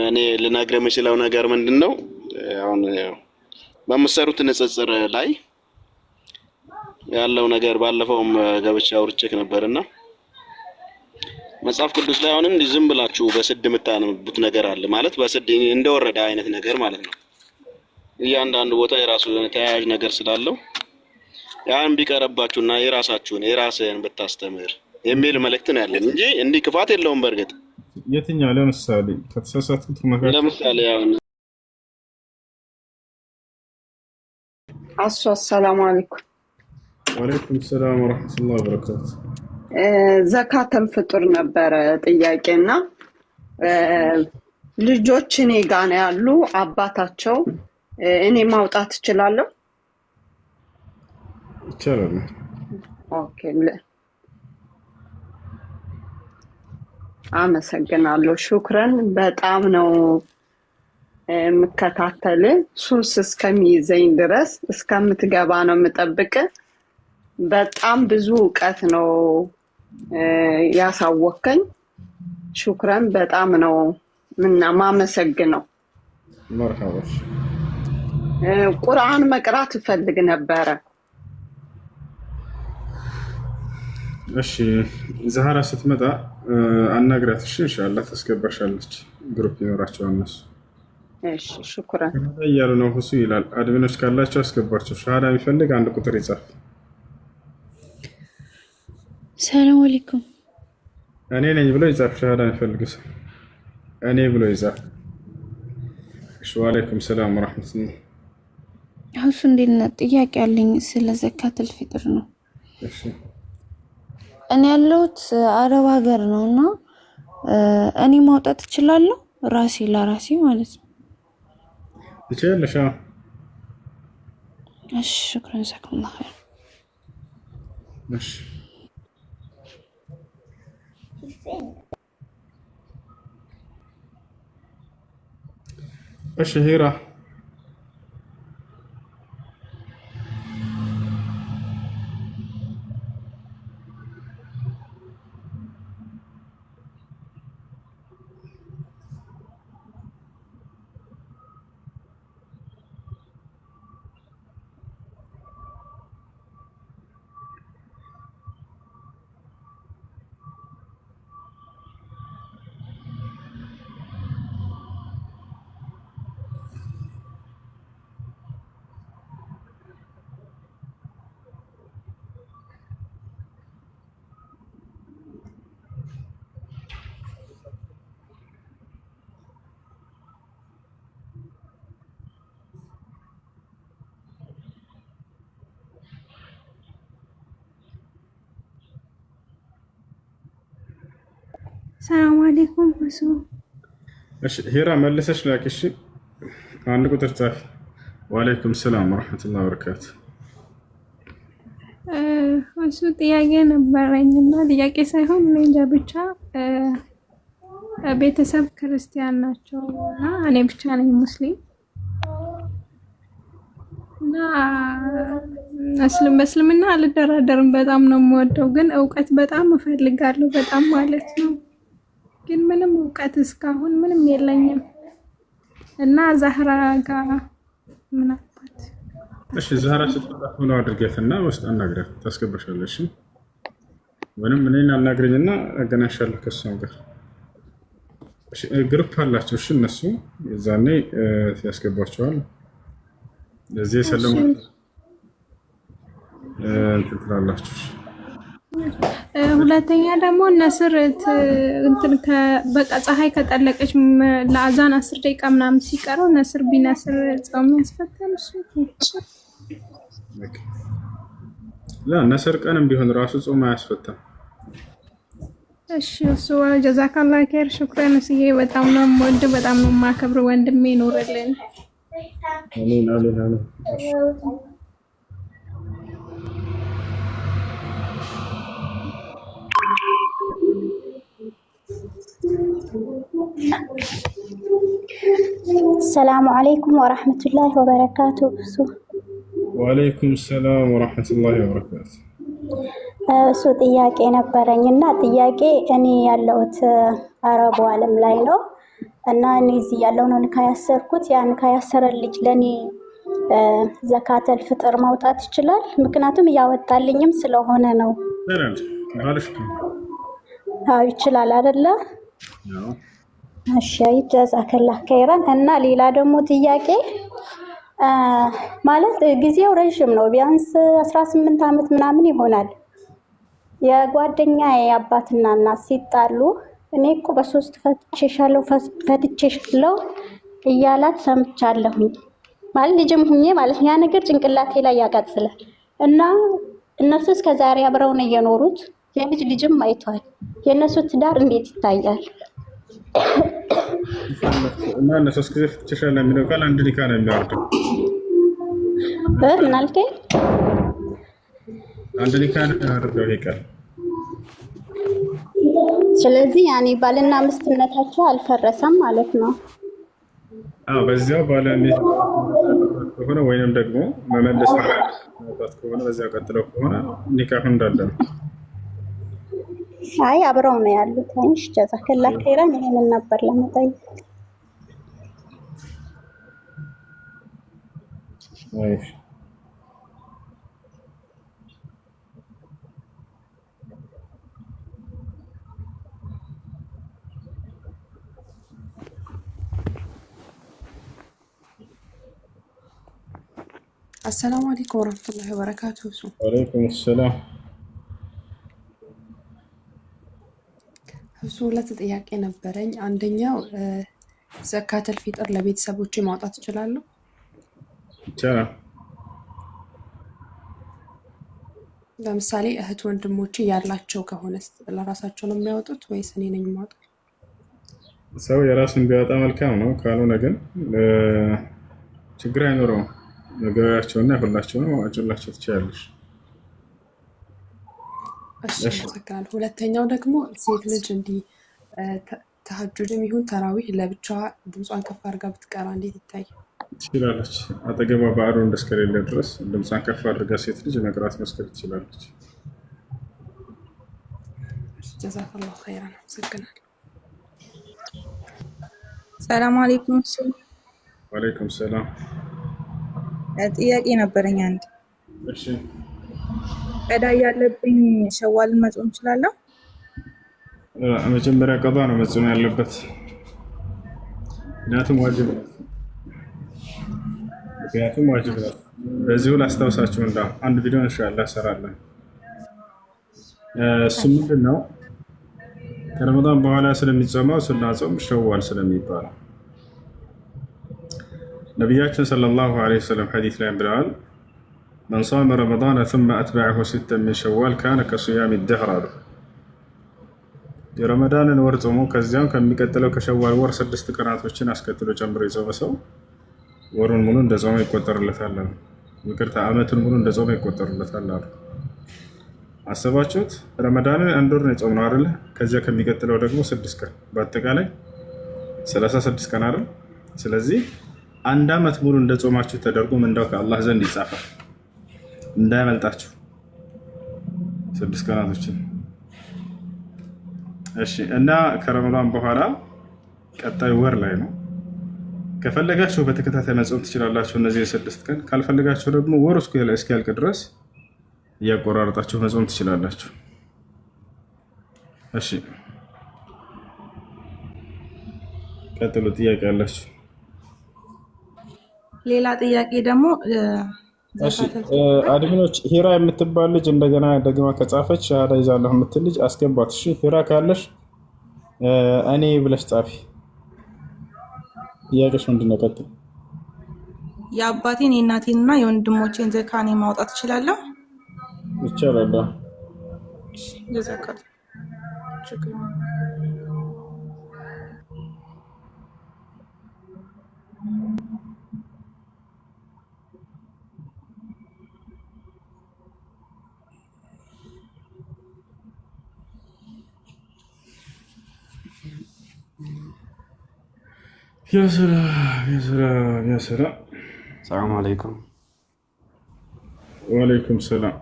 እኔ ልነግርህ የምችለው ነገር ምንድነው? አሁን በምትሰሩት ንጽጽር ላይ ያለው ነገር ባለፈውም ገብቼ አውርቼክ ነበርና መጽሐፍ ቅዱስ ላይ አሁን እንዲህ ዝም ብላችሁ በስድ የምታነቡት ነገር አለ ማለት በስድ እንደወረደ አይነት ነገር ማለት ነው። እያንዳንዱ ቦታ የራሱ ተያያዥ ነገር ስላለው ያን ቢቀርባችሁና የራስህን ብታስተምር የሚል መልእክት ነው ያለን እንጂ እንዲህ ክፋት የለውም። በእርግጥ የትኛው ለምሳሌ ከተሳሳቱት መካከል ለምሳሌ አሁን አሰላሙ አለይኩም ወአለይኩም ሰላም ወራህመቱላሂ ወበረካቱ። ዘካተል ፍጡር ነበረ ጥያቄና ልጆች እኔ ጋር ነው ያሉ አባታቸው እኔ ማውጣት እችላለሁ? ይቻላል። ኦኬ አመሰግናለሁ። ሹክራን በጣም ነው የምከታተል ሱስ እስከሚይዘኝ ድረስ እስከምትገባ ነው የምጠብቅ። በጣም ብዙ ዕውቀት ነው ያሳወከኝ። ሹክራን በጣም ነው ማመሰግነው። መርሐባ። ቁርአን መቅራት እፈልግ ነበረ። እሺ ዛህራ ስትመጣ አናግራት። እሺ ኢንሻአላህ ታስገባሻለች። ግሩፕ ይኖራቸዋል እነሱ። እሺ ሹክራን እያሉ ነው። ሁሱ ይላል አድሚኖች ካላቸው አስገባቸው። ሻሃዳ የሚፈልግ አንድ ቁጥር ይጻፍ። ሰላም አለይኩም። እኔ ነኝ ብሎ ይጻፍ። ሻሃዳ የሚፈልግ ሰው እኔ ብሎ ይጻፍ። እሺ ወአለይኩም ሰላም ወራህመቱላህ። ሁሱ እንዴት ነህ? ጥያቄ አለኝ ስለ ዘካተል ፊጥር ነው። እሺ እኔ ያለሁት አረብ ሀገር ነውና እኔ ማውጣት እችላለሁ ራሴ ለራሴ ማለት ነው? ትችላለሽ? እሺ ሹክራን ጀዛከላሁ ኸይር። እሺ እሺ ሂራ ሰላም አለይኩም ሁሱ። እሺ ሂራ መልሰሽ ላኪ። እሺ አንድ ቁጥር ጻፍ። ወአለይኩም ሰላም ወራህመቱላሂ ወበረካቱ። ሁሱ ጥያቄ ነበረኝና ጥያቄ ሳይሆን እንጃ ብቻ ቤተሰብ ክርስቲያን ናቸውና እኔ ብቻ ነኝ ሙስሊም እና በእስልምና አልደራደርም። በጣም ነው የምወደው፣ ግን እውቀት በጣም እፈልጋለሁ በጣም ማለት ነው። ግን ምንም እውቀት እስካሁን ምንም የለኝም እና ዛህራ ጋር ምን አባት። እሺ ዛህራ ስትመጣ ነው አድርገትና ውስጥ አናግራት ታስገባሻለሽ። ወንም እኔን አናግረኝና አገናኛለሁ ከሷ ጋር። እሺ ግሩፕ አላቸው። እሺ እነሱ ዛኔ ያስገባቸዋል። ለዚህ ሰላም ትላላችሁ። ሁለተኛ ደግሞ ነስር እንትን በቃ ፀሐይ ከጠለቀች ለአዛን 10 ደቂቃ ምናምን ሲቀረው ነስር ቢነስር ጾም ያስፈታል እሱ? ነስር ቀንም ቢሆን ራሱ ጾም አያስፈታም። እሺ እሱ ጀዛካላህ ኸይር ሹክራን። እሱዬ በጣም ነው የምወድ በጣም ነው የማከብር ወንድሜ ኖርልን። አሜን አሜን አሜን። السلام عليكم ورحمة الله وبركاته. وعليكم السلام ورحمة الله وبركاته. እሱ ጥያቄ ነበረኝና ጥያቄ እኔ ያለሁት አረቡ ዓለም ላይ ነው እና እኔ እዚህ ያለው ነው ንካ ያሰርኩት። ያ ንካ ያሰረ ልጅ ለኔ ዘካተል ፍጥር ማውጣት ይችላል? ምክንያቱም እያወጣልኝም ስለሆነ ነው። ይችላል አይደለ? እሺ ጀዛከላህ ከይራን። እና ሌላ ደግሞ ጥያቄ ማለት ጊዜው ረዥም ነው፣ ቢያንስ 18 ዓመት ምናምን ይሆናል። የጓደኛዬ አባትና እናት ሲጣሉ እኔ እኮ በ3 ፈትቼሻለሁ እያላት ሰምቻለሁኝ። ማለት ልጅም ሁኜ ማለት ያ ነገር ጭንቅላቴ ላይ ያቃጥላል። እና እነሱ እስከዛሬ አብረው ነው የኖሩት፣ ልጅም አይቷል። የእነሱ ትዳር እንዴት ይታያል? እና እነሱስ ጊዜ ፍትሻለሁ የሚለው ቃል አንድ ኒካ ነው የሚያወርደው። ምን አልከኝ? አንድ ኒካ ነው የሚያወርደው ይሄ ቃል። ስለዚህ ያኔ ባልና ሚስትነታቸው አልፈረሰም ማለት ነው። በዚያው ባለሚስት ከሆነ ወይንም ደግሞ መመለስ ማውጣት ከሆነ በዚያው ቀጥለው ከሆነ ኒካሁ እንዳለ ነው። አይ አብረው ነው ያሉት። አይሽ ጀዛከላህ ከይራን። ይሄንን ነበር ለመጠየቅ። አይሽ አሰላሙ አለይኩም ወራህመቱላሂ ወበረካቱሁ። ወአለይኩም ሰላም። እሱ ሁለት ጥያቄ ነበረኝ። አንደኛው ዘካተል ፊጥር ለቤተሰቦቼ ማውጣት እችላለሁ? ይቻላል። ለምሳሌ እህት ወንድሞቼ ያላቸው ከሆነ ለራሳቸው ነው የሚያወጡት ወይስ እኔ ነኝ የማወጣው? ሰው የራሱን ቢያወጣ መልካም ነው። ካልሆነ ግን ችግር አይኖረውም። ነገራቸውና ሁላቸውንም አጭላቸው ትችላለሽ። እሺ አመሰግናለሁ። ሁለተኛው ደግሞ ሴት ልጅ እንዲህ ተሐጁድም ይሁን ተራዊህ ለብቻዋ ድምጿን ከፍ አድርጋ ብትቀራ እንዴት ይታይ? ትችላለች። አጠገቧ ባዕዱ እንደስከሌለ ድረስ ድምጿን ከፍ አድርጋ ሴት ልጅ መቅራት መስከር ትችላለች። ጀዛከላሁ ኸይራን። አመሰግናለሁ። ሰላም አለይኩም። ወአለይኩም ሰላም። ጥያቄ ነበረኝ አንድ። እሺ ቀዳ ያለብኝ ሸዋልን መጾም እችላለሁ? መጀመሪያ ቀዷ ነው መጾም ያለበት፣ ምክንያቱም ዋጅብ ነው። በዚሁ ላስታውሳችሁ እንዳ አንድ ቪዲዮ ኢንሻአላህ እሰራለሁ። እሱ ምንድን ነው ከረመዳን በኋላ ስለሚጾመው ሱና ጾም ሸዋል ስለሚባለው ነቢያችን ሰለላሁ ዐለይሂ ወሰለም ሐዲስ ላይ ብለዋል፣ መን ሷመ ረመዳነ ثم أتبعه ستا من شوال كان كصيام الدهر አሉ። የረመዳንን ወር ጾሞ ከዚያም ከሚቀጥለው ከሸዋል ወር 6 ቀናቶችን አስከትሎ ጨምሮ የጾመ ሰው ወሩን ሙሉ እንደጾመ ይቆጠርለታል አሉ። ይቅርታ ዓመቱን ሙሉ እንደጾመ ይቆጠርለታል አሉ። አሰባችሁት? ረመዳንን አንድ ወር ነው የጾምነው አይደል? ከዚያ ከሚቀጥለው ደግሞ 6 ቀን፣ በአጠቃላይ 36 ቀን አይደል? ስለዚህ አንድ ዓመት ሙሉ እንደጾማችሁ ተደርጎ ምንዳው ከአላህ ዘንድ ይጻፋል። እንዳያመልጣችሁ 6 ቀናቶችን። እሺ። እና ከረመዳን በኋላ ቀጣይ ወር ላይ ነው። ከፈለጋችሁ በተከታታይ መጾም ትችላላችሁ እነዚህ 6 ቀን። ካልፈለጋችሁ ደግሞ ወር እስኪያልቅ ድረስ እያቆራረጣችሁ መጾም ትችላላችሁ። እሺ፣ ቀጥሉ። ጥያቄ አላችሁ? ሌላ ጥያቄ ደግሞ አድሚኖች ሂራ የምትባል ልጅ እንደገና ደግማ ከጻፈች ሻሃዳ ይዛለሁ የምትል ልጅ አስገባት። እሺ ሂራ ካለሽ እኔ ብለሽ ጻፊ። ጥያቄሽ ምንድን ነው? ቀጥል። የአባቴን የእናቴንና የወንድሞቼን ዘካ እኔ ማውጣት እችላለሁ? ይቻላል። የዘካት ችግር يا سلام يا سلام يا سلام. السلام عليكم. وعليكم السلام.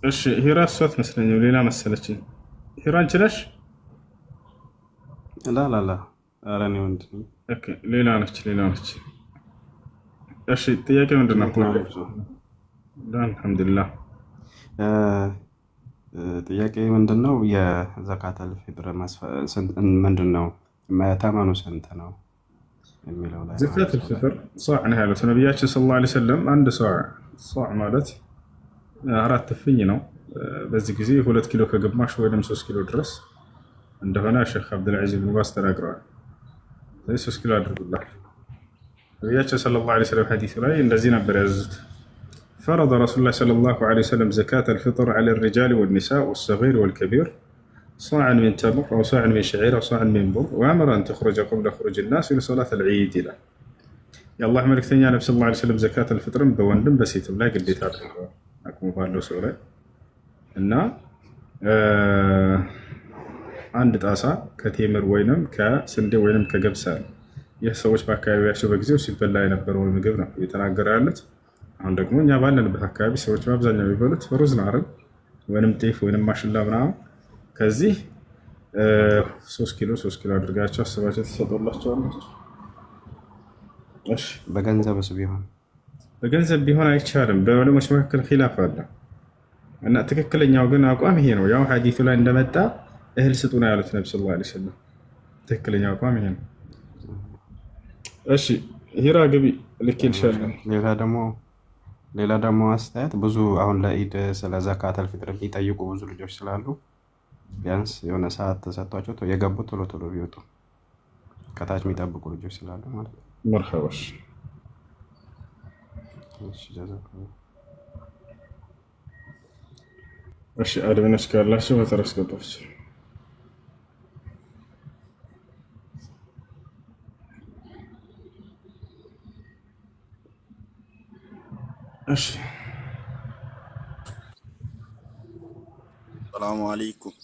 ايش هيرا صوت مسلني ولينا مسلتي هيرا انت ليش؟ لا لا لا ኧረ እኔ ወንድ ነኝ። ኦኬ ሌላ ነች። እሺ ጥያቄ ምንድን ነው? አልሐምዱሊላህ። ጥያቄ ምንድን ነው? የዘካተል ፊጥር ምንድን ነው? ተመኑ ስንት ነው የሚለው ላይ ዘካተል ፊጥር ሷዕ ነው ያሉት ነቢያችን ሰለላሁ ዐለይሂ ወሰለም። አንድ ሷዕ ማለት 4 እፍኝ ነው። በዚህ ጊዜ 2 ኪሎ ከግማሽ ወይም 3 ኪሎ ድረስ እንደሆነ ሼክ አብዱልዓዚዝ ብን ባዝ ተናግረዋል። 3 ኪሎ አድርጉላል። ነቢያችን ሰለላሁ ዐለይሂ ወሰለም ሐዲስ ላይ እንደዚህ ነበር ያዘዙት። فرض رسول الله صلى الله عليه وسلم زكاة الفطر على الرجال والنساء والصغير والكبير صاعا من تمر أو صاعا من شعير أو صاعا من بر وأمر أن تخرج قبل خروج الناس إلى صلاة العيد له. يا الله ملك ثاني النبي صلى الله عليه وسلم زكاة الفطر بوندم بسيتم لا قد يتابعوا أكون بالله سورة إن عند تاسع كتيمر وينم كسند وينم كجبسان يسويش بأكاوياشوا بجزء وسيبلا ينبرون المجبنا يتناقر علت አሁን ደግሞ እኛ ባለንበት አካባቢ ሰዎች በአብዛኛው የሚበሉት ሩዝ ነው አይደል? ወይንም ጤፍ ወይንም ማሽላ ምናምን። ከዚህ 3 ኪሎ አድርጋቸው አስባቸው ተሰጥቶላቸዋለች። እሺ በገንዘብ ቢሆን አይቻልም። በዑለሞች መካከል ኺላፍ አለ እና ትክክለኛው ግን አቋም ይሄ ነው። ያው ሐዲሱ ላይ እንደመጣ እህል ስጡ ነው ያሉት ነብዩ ሰለላሁ ዐለይሂ ወሰለም። ትክክለኛው አቋም ይሄ ነው። እሺ ሂራ ግቢ ልኬልሻለሁ። ሌላ ደግሞ አስተያየት ብዙ አሁን ለኢድ ስለ ዘካተል ፊጥር የሚጠይቁ ብዙ ልጆች ስላሉ ቢያንስ የሆነ ሰዓት ተሰጥቷቸው የገቡ ቶሎ ቢወጡ ከታች የሚጠብቁ ልጆች ስላሉ ማለት ነው። መርሐባሽ። እሺ አድሚኖች ካላችሁ በተራ አስገባችሁ። እሺ ሰላሙ አለይኩም።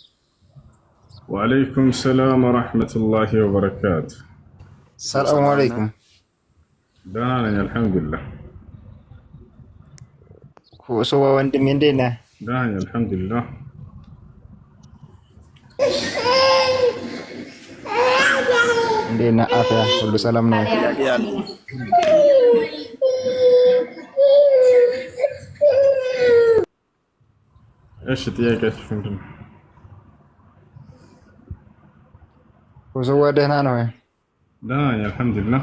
ወአለይኩም ሰላም ወራህመቱላሂ ወበረካቱ። ሰላሙ አለይኩም። ደህና ነኝ አልሐምዱሊላህ። ሁሱ ወንድሜ እንዴት ነህ? ደህና ነኝ አልሐምዱሊላህ። እንዴት ነህ? አፍያ ሁሉ ሰላም ነው? እሺ ጥያቄያችሁ ምንድን ነው? ሁሱዋ ደህና ነው? ደህና ነኝ አልሐምዱሊላህ።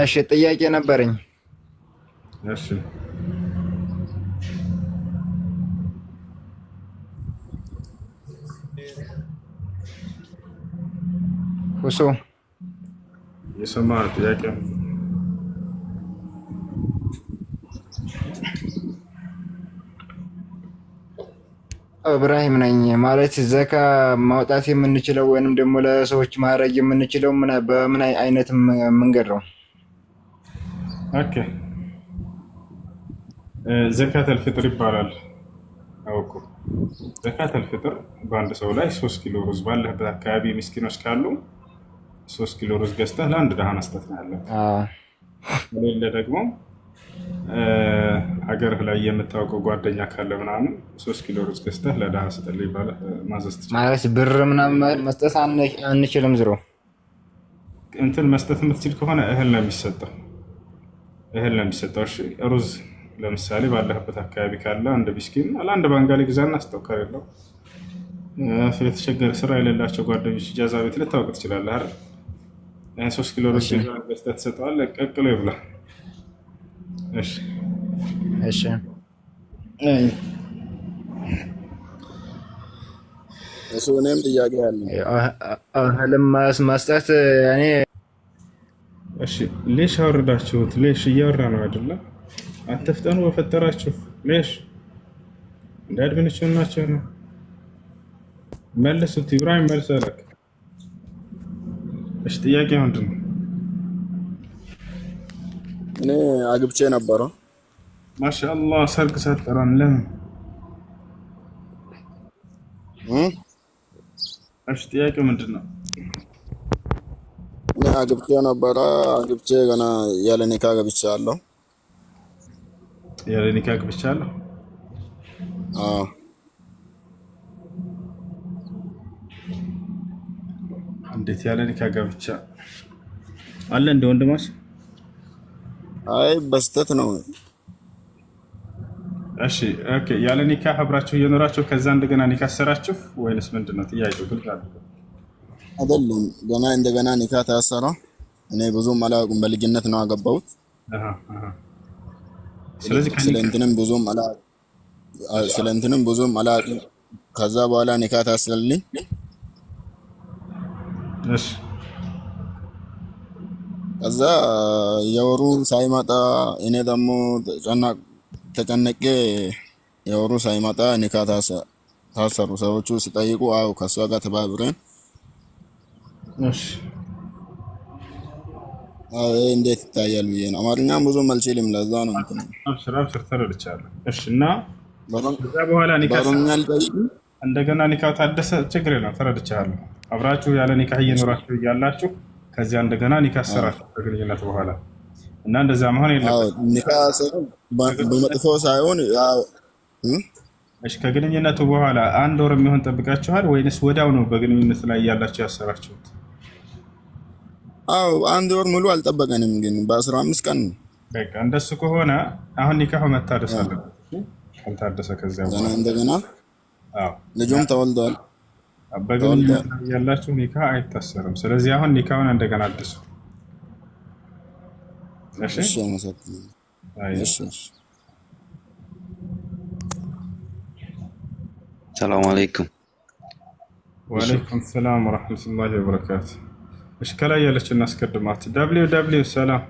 እሺ ጥያቄ ነበረኝ። እሺ ሁሱ የሰማ ጥያቄ ኢብራሂም ነኝ። ማለት ዘካ ማውጣት የምንችለው ወይንም ደግሞ ለሰዎች ማድረግ የምንችለው በምን አይነት መንገድ ነው? ኦኬ ዘካተል ፊጥር ይባላል። አውቁ ዘካተል ፊጥር በአንድ ሰው ላይ 3 ኪሎ ሩዝ ባለበት አካባቢ ምስኪኖች ካሉ 3 ኪሎ ሩዝ ገዝተህ ለአንድ ድሃ መስጠት ነው ያለብህ። ሌላ ደግሞ ሀገርህ ላይ የምታውቀው ጓደኛ ካለ ምናምን 3 ኪሎ ሩዝ ገዝተህ ለድሃ ስጥልኝ ይባላል። ማዘዝ ትችላለህ። ማለት ብር ምናምን መስጠት አንችልም። ዝሮ እንትን መስጠት የምትችል ከሆነ እህል ነው የሚሰጠው። እሺ ሩዝ ለምሳሌ ባለህበት አካባቢ ካለ አንድ ምስኪን ለአንድ ባንጋሊ ግዛና ስጠው። ከሌለው የተቸገረ ስራ የሌላቸው ጓደኞች ኢጃዛ ቤት ልታውቅ ትችላለህ አይደል? 3 ኪሎ ሩዝ ገዝተህ ትሰጠዋለህ። ቀቅሎ ይብላ። እሺ እሱ እኔም ጥያቄ አለኝ። እህልም መስጠት እኔ እሺ ሌሽ አወረዳችሁት? ሌሽ እያወራ ነው አይደለ? አትፍጠኑ በፈጠራችሁ። ሌሽ እንደ አድሚኖች ናቸው ነው መልሱት። ኢብራሂም መልሰለክ። እሺ ጥያቄ ምንድን ነው? እኔ አግብቼ ነበረ። ማሻአላህ ሰርግ ሰጠራን። ለምን? እሺ ጥያቄ ምንድን ነው? እኔ አግብቼ ነበረ። አግብቼ ገና ያለ ኒካ ገብቻለሁ። ያለ ኒካ ገብቻለሁ? አዎ። እንዴት ያለ ኒካ ገብቻ አለ እንደ ወንድማች? አይ በስተት ነው። እሺ ኦኬ። ያለ ኒካ አብራችሁ እየኖራችሁ ከዛ እንደገና ኒካ አሰራችሁ ወይንስ ምንድነው ጥያቄው? ግልጽ አይደለም። አይደለም ገና እንደገና ኒካ ታሰራ። እኔ ብዙም አላውቅም፣ በልጅነት ነው ያገባሁት። ስለዚህ ስለ እንትንም ብዙም አላውቅም። ከዛ በኋላ ኒካ ታሰርልኝ። እሺ ከዛ የወሩ ሳይመጣ እኔ ደግሞ ተጨነቄ የወሩ ሳይመጣ ኒካ ታሰሩ። ሰዎቹ ሲጠይቁ አው ከሷ ጋር ተባብረን እሺ እንዴት ይታያል ብዬ ነው። አማርኛም ብዙም አልችልም፣ ለዛ ነው እንትን አብሽር ተረድቻለሁ። እሺ እና ከዛ በኋላ ኒካ እንደገና ኒካው ታደሰ፣ ችግር የለም ተረድቻለሁ። አብራችሁ ያለ ኒካ እየኖራችሁ እያላችሁ ከዚያ እንደገና ኒካ አሰራችሁ ከግንኙነት በኋላ እና እንደዛ መሆን የለበትም። ኒካ በመጥፎ ሳይሆን እሺ ከግንኙነቱ በኋላ አንድ ወር የሚሆን ጠብቃችኋል ወይንስ ወዲያው ነው በግንኙነት ላይ እያላችሁ ያሰራችሁት? አዎ አንድ ወር ሙሉ አልጠበቀንም፣ ግን በ15 ቀን ነው። በቃ እንደሱ ከሆነ አሁን ኒካሁ መታደስ አለበት። ካልታደሰ ከዚያ በኋላ እንደገና ልጁም ተወልዷል። በግንኙነት ላይ ያላችሁ ኒካ አይታሰርም። ስለዚህ አሁን ኒካውን እንደገና አድሱ። እሺ ሰላም አለይኩም። ወአለይኩም ሰላም ወራህመቱላሂ ወበረካቱ። እሺ ከላይ ያለች እናስቀድማት። www ሰላም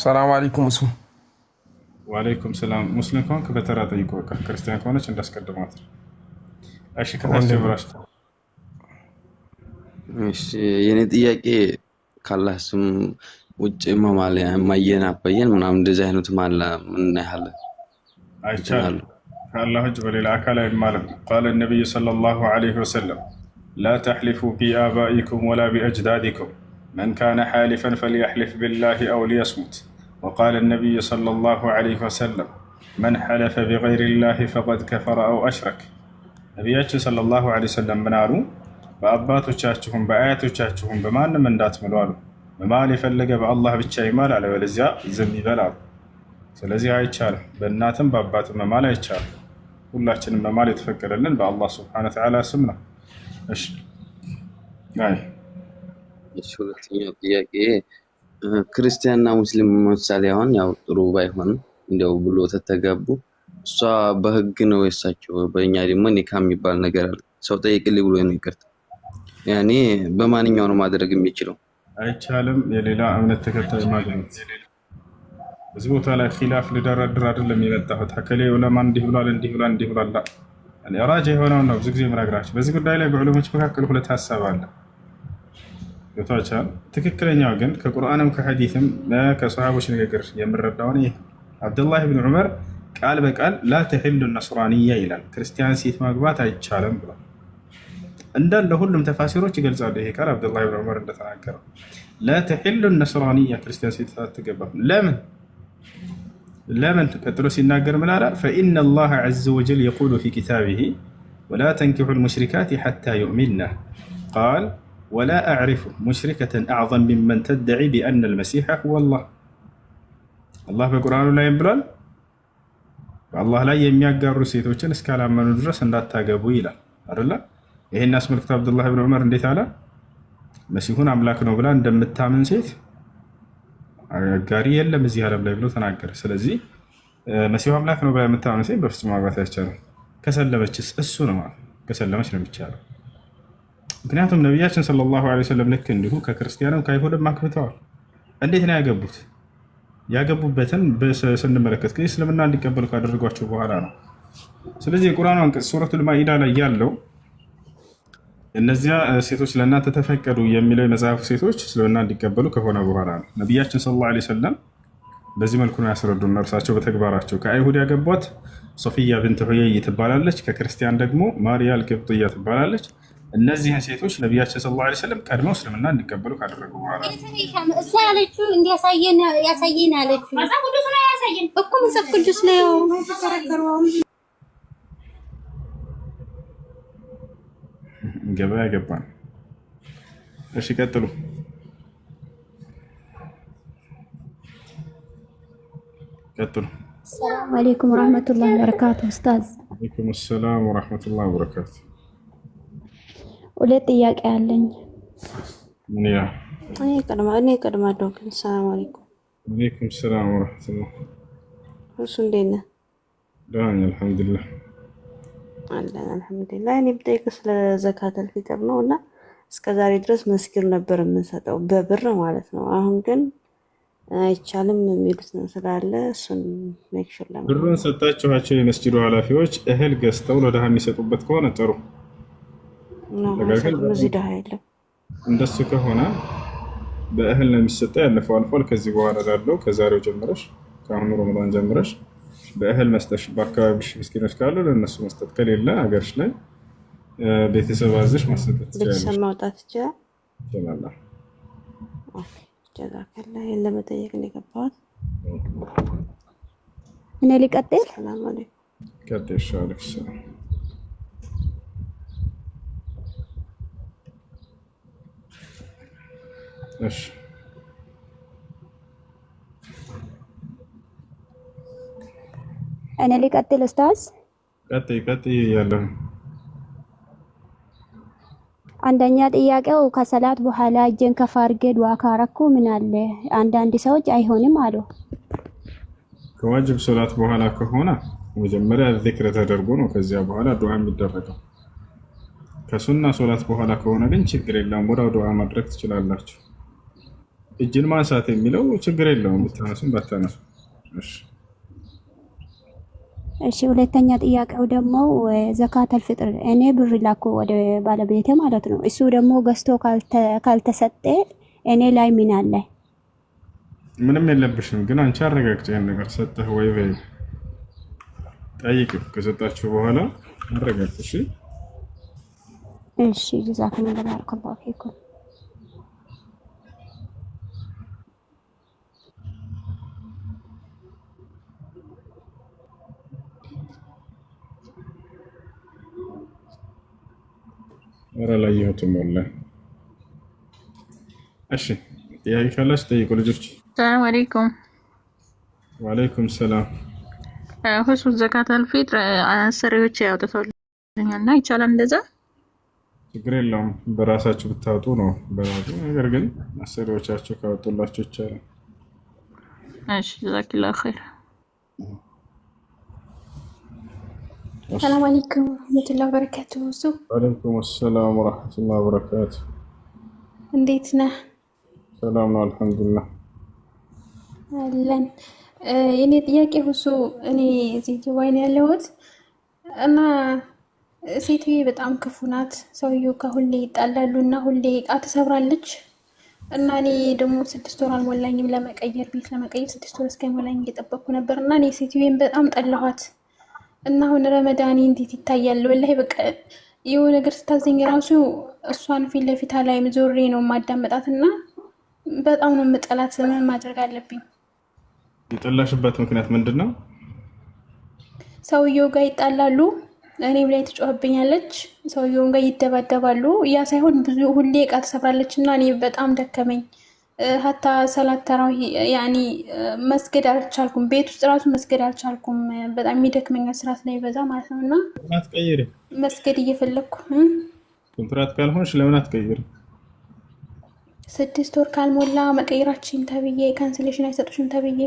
ሰላም አለይኩም። እሱ ወአለይኩም ሰላም። ሙስሊም ከሆንክ በተራ ጠይቆ፣ ክርስቲያን ከሆነች እንዳስቀድማት። እሺ ከታች ጀምራሽ። እሺ የኔ ጥያቄ ካላህ ስም ውጭ ማማለያ ማየና አባየን ምናምን እንደዚህ አይነት ማለ ምን ያህል አይቻልም። ከአላህ ውጭ በሌላ አካል አይማልም። ቃለ ነቢዩ ሰለላሁ ዐለይሂ ወሰለም ላ ተሕሊፉ ቢአባኢኩም ወላ ቢአጅዳዲኩም መን ካነ ሓሊፈን ፈልየሕሊፍ ቢላሂ አው ሊየስሙት። ወቃለ ነቢዩ ሰለላሁ ዐለይሂ ወሰለም መን ሐለፈ ቢገይሪላሂ ፈቀድ ከፈረ አው አሽረክ። ነቢያችን ሰለላሁ ዐለይሂ ወሰለም ምን አሉ? በአባቶቻችሁም በአያቶቻችሁም በማንም እንዳትምሉ አሉ። መማል የፈለገ በአላህ ብቻ ይማል፣ አለበለዚያ ዝም ይበል አሉ። ስለዚህ አይቻልም፣ በእናትም በአባትም መማል አይቻልም። ሁላችንም መማል የተፈቀደልን በአላህ ስብሐነ ወተዓላ ስም ነው። እሺ ሁለተኛው ጥያቄ ክርስቲያንና ሙስሊም ምሳሌ አሁን ያው ጥሩ ባይሆንም እንደው ብሎ ተተጋቡ እሷ በህግ ነው የሳቸው፣ በእኛ ደግሞ ኒካ የሚባል ነገር አለ። ሰው ጠይቅልኝ ብሎ ነው ይቅርታ። ያኔ በማንኛው ነው ማድረግ የሚችለው? አይቻልም። የሌላ እምነት ተከታይ ማግኘት እዚህ ቦታ ላይ ኺላፍ ልደረድር አይደለም የመጣሁት። አከሌ ዑለማ እንዲህ ብሏል እንዲህ ብሏል እንዲህ ብሏል። ራጅ የሆነውን ነው ብዙ ጊዜ የምነግራችሁ። በዚህ ጉዳይ ላይ በዑለሞች መካከል ሁለት ሀሳብ አለ። ገብቷችኋል? ትክክለኛው ግን ከቁርአንም ከሐዲስም ከሰሃቦች ንግግር የምረዳውን ይህ አብዱላህ ብን ዑመር ቃል በቃል ላ ተሒሉ ነስራንያ ይላል፣ ክርስቲያን ሴት ማግባት አይቻልም ብሏል። እንዳለ ሁሉም ተፋሲሮች ይገልጻሉ። ይሄ ቃል አብዱላህ ብን ዑመር እንደተናገረው ላ ተሒሉ ነስራንያ ክርስቲያን ሴት አትገባም። ለምን? ቀጥሎ ሲናገር ምን አለ? ፈኢነ አላህ ዐዘ ወጀል የቁሉ ፊ ኪታቢሂ ወላ ተንኪሑ ልሙሽሪካት ሐታ ዩእሚና ቃል ወላ አዕሪፉ ሙሽሪከተን አዕዘም ሚመን ተድዒ ቢአነ ልመሲሐ ሁወ አላህ። አላህ በቁርአኑ ላይም ብሏል በአላህ ላይ የሚያጋሩ ሴቶችን እስካላመኑ ድረስ እንዳታገቡ ይላል አይደለ? ይሄን አስመልክቶ አብዱላህ ብን ዑመር እንዴት አለ? መሲሁን አምላክ ነው ብላ እንደምታምን ሴት አጋሪ የለም እዚህ ዓለም ላይ ብሎ ተናገረ። ስለዚህ መሲሁ አምላክ ነው ብላ የምታምን ሴት በፍጹም ማግባት አይቻልም። ከሰለመችስ እሱ ነው ማለት ከሰለመች ነው የሚቻለው። ምክንያቱም ነቢያችን ሰለላሁ ዐለይሂ ወሰለም ልክ እንዲሁ ከክርስቲያንም ከአይሁድም አግብተዋል። እንዴት ነው ያገቡት? ያገቡበትን ስንመለከት ግን እስልምና እንዲቀበሉ ካደረጓቸው በኋላ ነው። ስለዚህ የቁርአኑ አንቀጽ ሱረቱል ማኢዳ ላይ ያለው እነዚያ ሴቶች ለእናንተ ተፈቀዱ የሚለው የመጽሐፉ ሴቶች እስልምና እንዲቀበሉ ከሆነ በኋላ ነው። ነቢያችን ሰለላሁ ዐለይሂ ወሰለም በዚህ መልኩ ነው ያስረዱን። እርሳቸው በተግባራቸው ከአይሁድ ያገቧት ሶፊያ ብንት ሁየይ ትባላለች። ከክርስቲያን ደግሞ ማርያ አልቅብጥያ ትባላለች። እነዚህን ሴቶች ነቢያችን ሰለላሁ ዐለይሂ ወሰለም ቀድመው እስልምና እንዲቀበሉ ካደረጉ በኋላ እሷ ያለችው እንዲያሳየን ያለችው መጽሐፍ ቅዱስ ላይ ያሳየን እኮ መጽሐፍ ቅዱስ ላይ ገበያ ገባን። እሺ ቀጥሉ። ሰላም አለይኩም ወራህመቱላሂ ወበረካቱ። ኡስታዝ ወአለይኩም ሰላም ወራህመቱላሂ ወበረካቱ። ሁለት ጥያቄ አለኝ። ምን ያ እኔ ቀድማለሁ ግን ሰላም አለይኩም። ወአለይኩም ሰላም ወራህመቱላህ። እሱ እንዴት ነህ? ደህና ነኝ አልሐምዱሊላህ። አለን አልሐምዱሊላህ። እኔ ብጠይቅ ስለ ዘካተል ፊጥር ነው እና እስከዛሬ ድረስ መስጊድ ነበር የምንሰጠው በብር ማለት ነው። አሁን ግን አይቻልም የሚሉት ነው ስላለ እሱን ሜክሹር ለምን ብሩን ሰጣችኋቸው የመስጂዱ ኃላፊዎች እህል ገዝተው ለድሃ የሚሰጡበት ከሆነ ጥሩ። ነገር ግን እዚህ ድሃ የለም። እንደሱ ከሆነ በእህል ነው የሚሰጠው። ያለፈው አልፏል። ከዚህ በኋላ ላለው ከዛሬው ጀምረሽ ከአሁኑ ረመዳን ጀምረሽ በእህል መስጠሽ በአካባቢሽ ምስኪኖች ካሉ ለእነሱ መስጠት፣ ከሌለ ሀገርሽ ላይ ቤተሰብ አዝሽ ማሰጠት ቤተሰብ ማውጣት ይችላል። ጀዛከላ ለመጠየቅ ነው የገባሁት። እኔ ሊቀጥል ሰላም አለይኩም ቀጥል። ሰላም እሺ እኔ ሊቀጥል ኡስታዝ። ቀጥይ ያለው አንደኛ ጥያቄው ከሰላት በኋላ እጄን ከፍ አድርጌ ዱዓ ካረኩ ምን አለ? አንዳንድ ሰዎች አይሆንም አሉ። ከዋጅብ ሶላት በኋላ ከሆነ መጀመሪያ ዚክር ተደርጎ ነው ከዚያ በኋላ ዱዓ የሚደረገው። ከሱና ሶላት በኋላ ከሆነ ግን ችግር የለውም፣ ወዲያው ዱዓ ማድረግ ትችላላችሁ። እጅን ማንሳት የሚለው ችግር የለውም፣ ብታነሱም ባታነሱ። እሺ ሁለተኛ ጥያቄው ደግሞ ዘካተል ፍጥር እኔ ብር ላኩ ወደ ባለቤቴ ማለት ነው። እሱ ደግሞ ገዝቶ ካልተሰጠ እኔ ላይ ምን አለ? ምንም የለብሽም፣ ግን አንቺ አረጋግጪ ያን ነገር ሰጠህ ወይ በይ ጠይቂው። ከሰጣችሁ በኋላ አረጋግጪ። እሺ ጀዛኩም ባረከላሁ ፊኩም። ኧረ አላየሁትም ወላሂ። እሺ ጥያቄ ካላችሁ ጠይቁ ልጆች። ሰላም አለይኩም። ወአለይኩም ሰላም። ሁሱ ዘካተል ፊጥር አሰሪዎች ያወጡታልኛል እና ይቻላል እንደዛ? ችግር የለውም በራሳችሁ ብታወጡ ነው በራሱ። ነገር ግን አሰሪዎቻችሁ ካወጡላችሁ ይቻላል። እሺ ጀዛኪላሁ ኸይር። ሰላም አለይኩም ወራህመቱላሂ ወበረካቱሁ። ወአለይኩም ሰላም ወራህመቱላሂ ወበረካቱሁ። እንዴት ነህ? ሰላም ነው አልሐምዱሊላህ አለን። የኔ ጥያቄ ሁሱ እኔ እዚህ ዱባይ ነው ያለሁት እና ሴትዬ በጣም ክፉ ናት። ሰውየው ከሁሌ ይጣላሉ እና ሁሌ እቃ ትሰብራለች እና እኔ ደግሞ 6 ወር አልሞላኝም ለመቀየር ቤት ለመቀየር 6 ወር እስከሞላኝ እየጠበቅኩ ነበር እና እኔ ሴትዬን በጣም ጠላኋት እና አሁን ረመዳኔ እንዴት ይታያል? ወላሂ በቃ የሆነ ነገር ስታዘኝ ራሱ እሷን ፊት ለፊት ላይ ዞሬ ነው ማዳመጣት እና በጣም ነው የምጠላት። ምን ማድረግ አለብኝ? የጠላሽበት ምክንያት ምንድን ነው? ሰውየው ጋር ይጣላሉ፣ እኔም ላይ ትጮህብኛለች፣ ሰውየውን ጋር ይደባደባሉ። ያ ሳይሆን ብዙ ሁሌ እቃ ትሰብራለች እና እኔ በጣም ደከመኝ። ሀታ ሰላት ተራዊ ያኒ መስገድ አልቻልኩም። ቤት ውስጥ ራሱ መስገድ አልቻልኩም። በጣም የሚደክመኛል ስራ ስለሚበዛ ማለት ነው። እና አትቀይሪ መስገድ እየፈለግኩ ኮንትራት ካልሆንሽ ለምን አትቀይሪ? 6 ወር ካልሞላ መቀየራችን ተብዬ ካንስሌሽን አይሰጡሽም ተብዬ።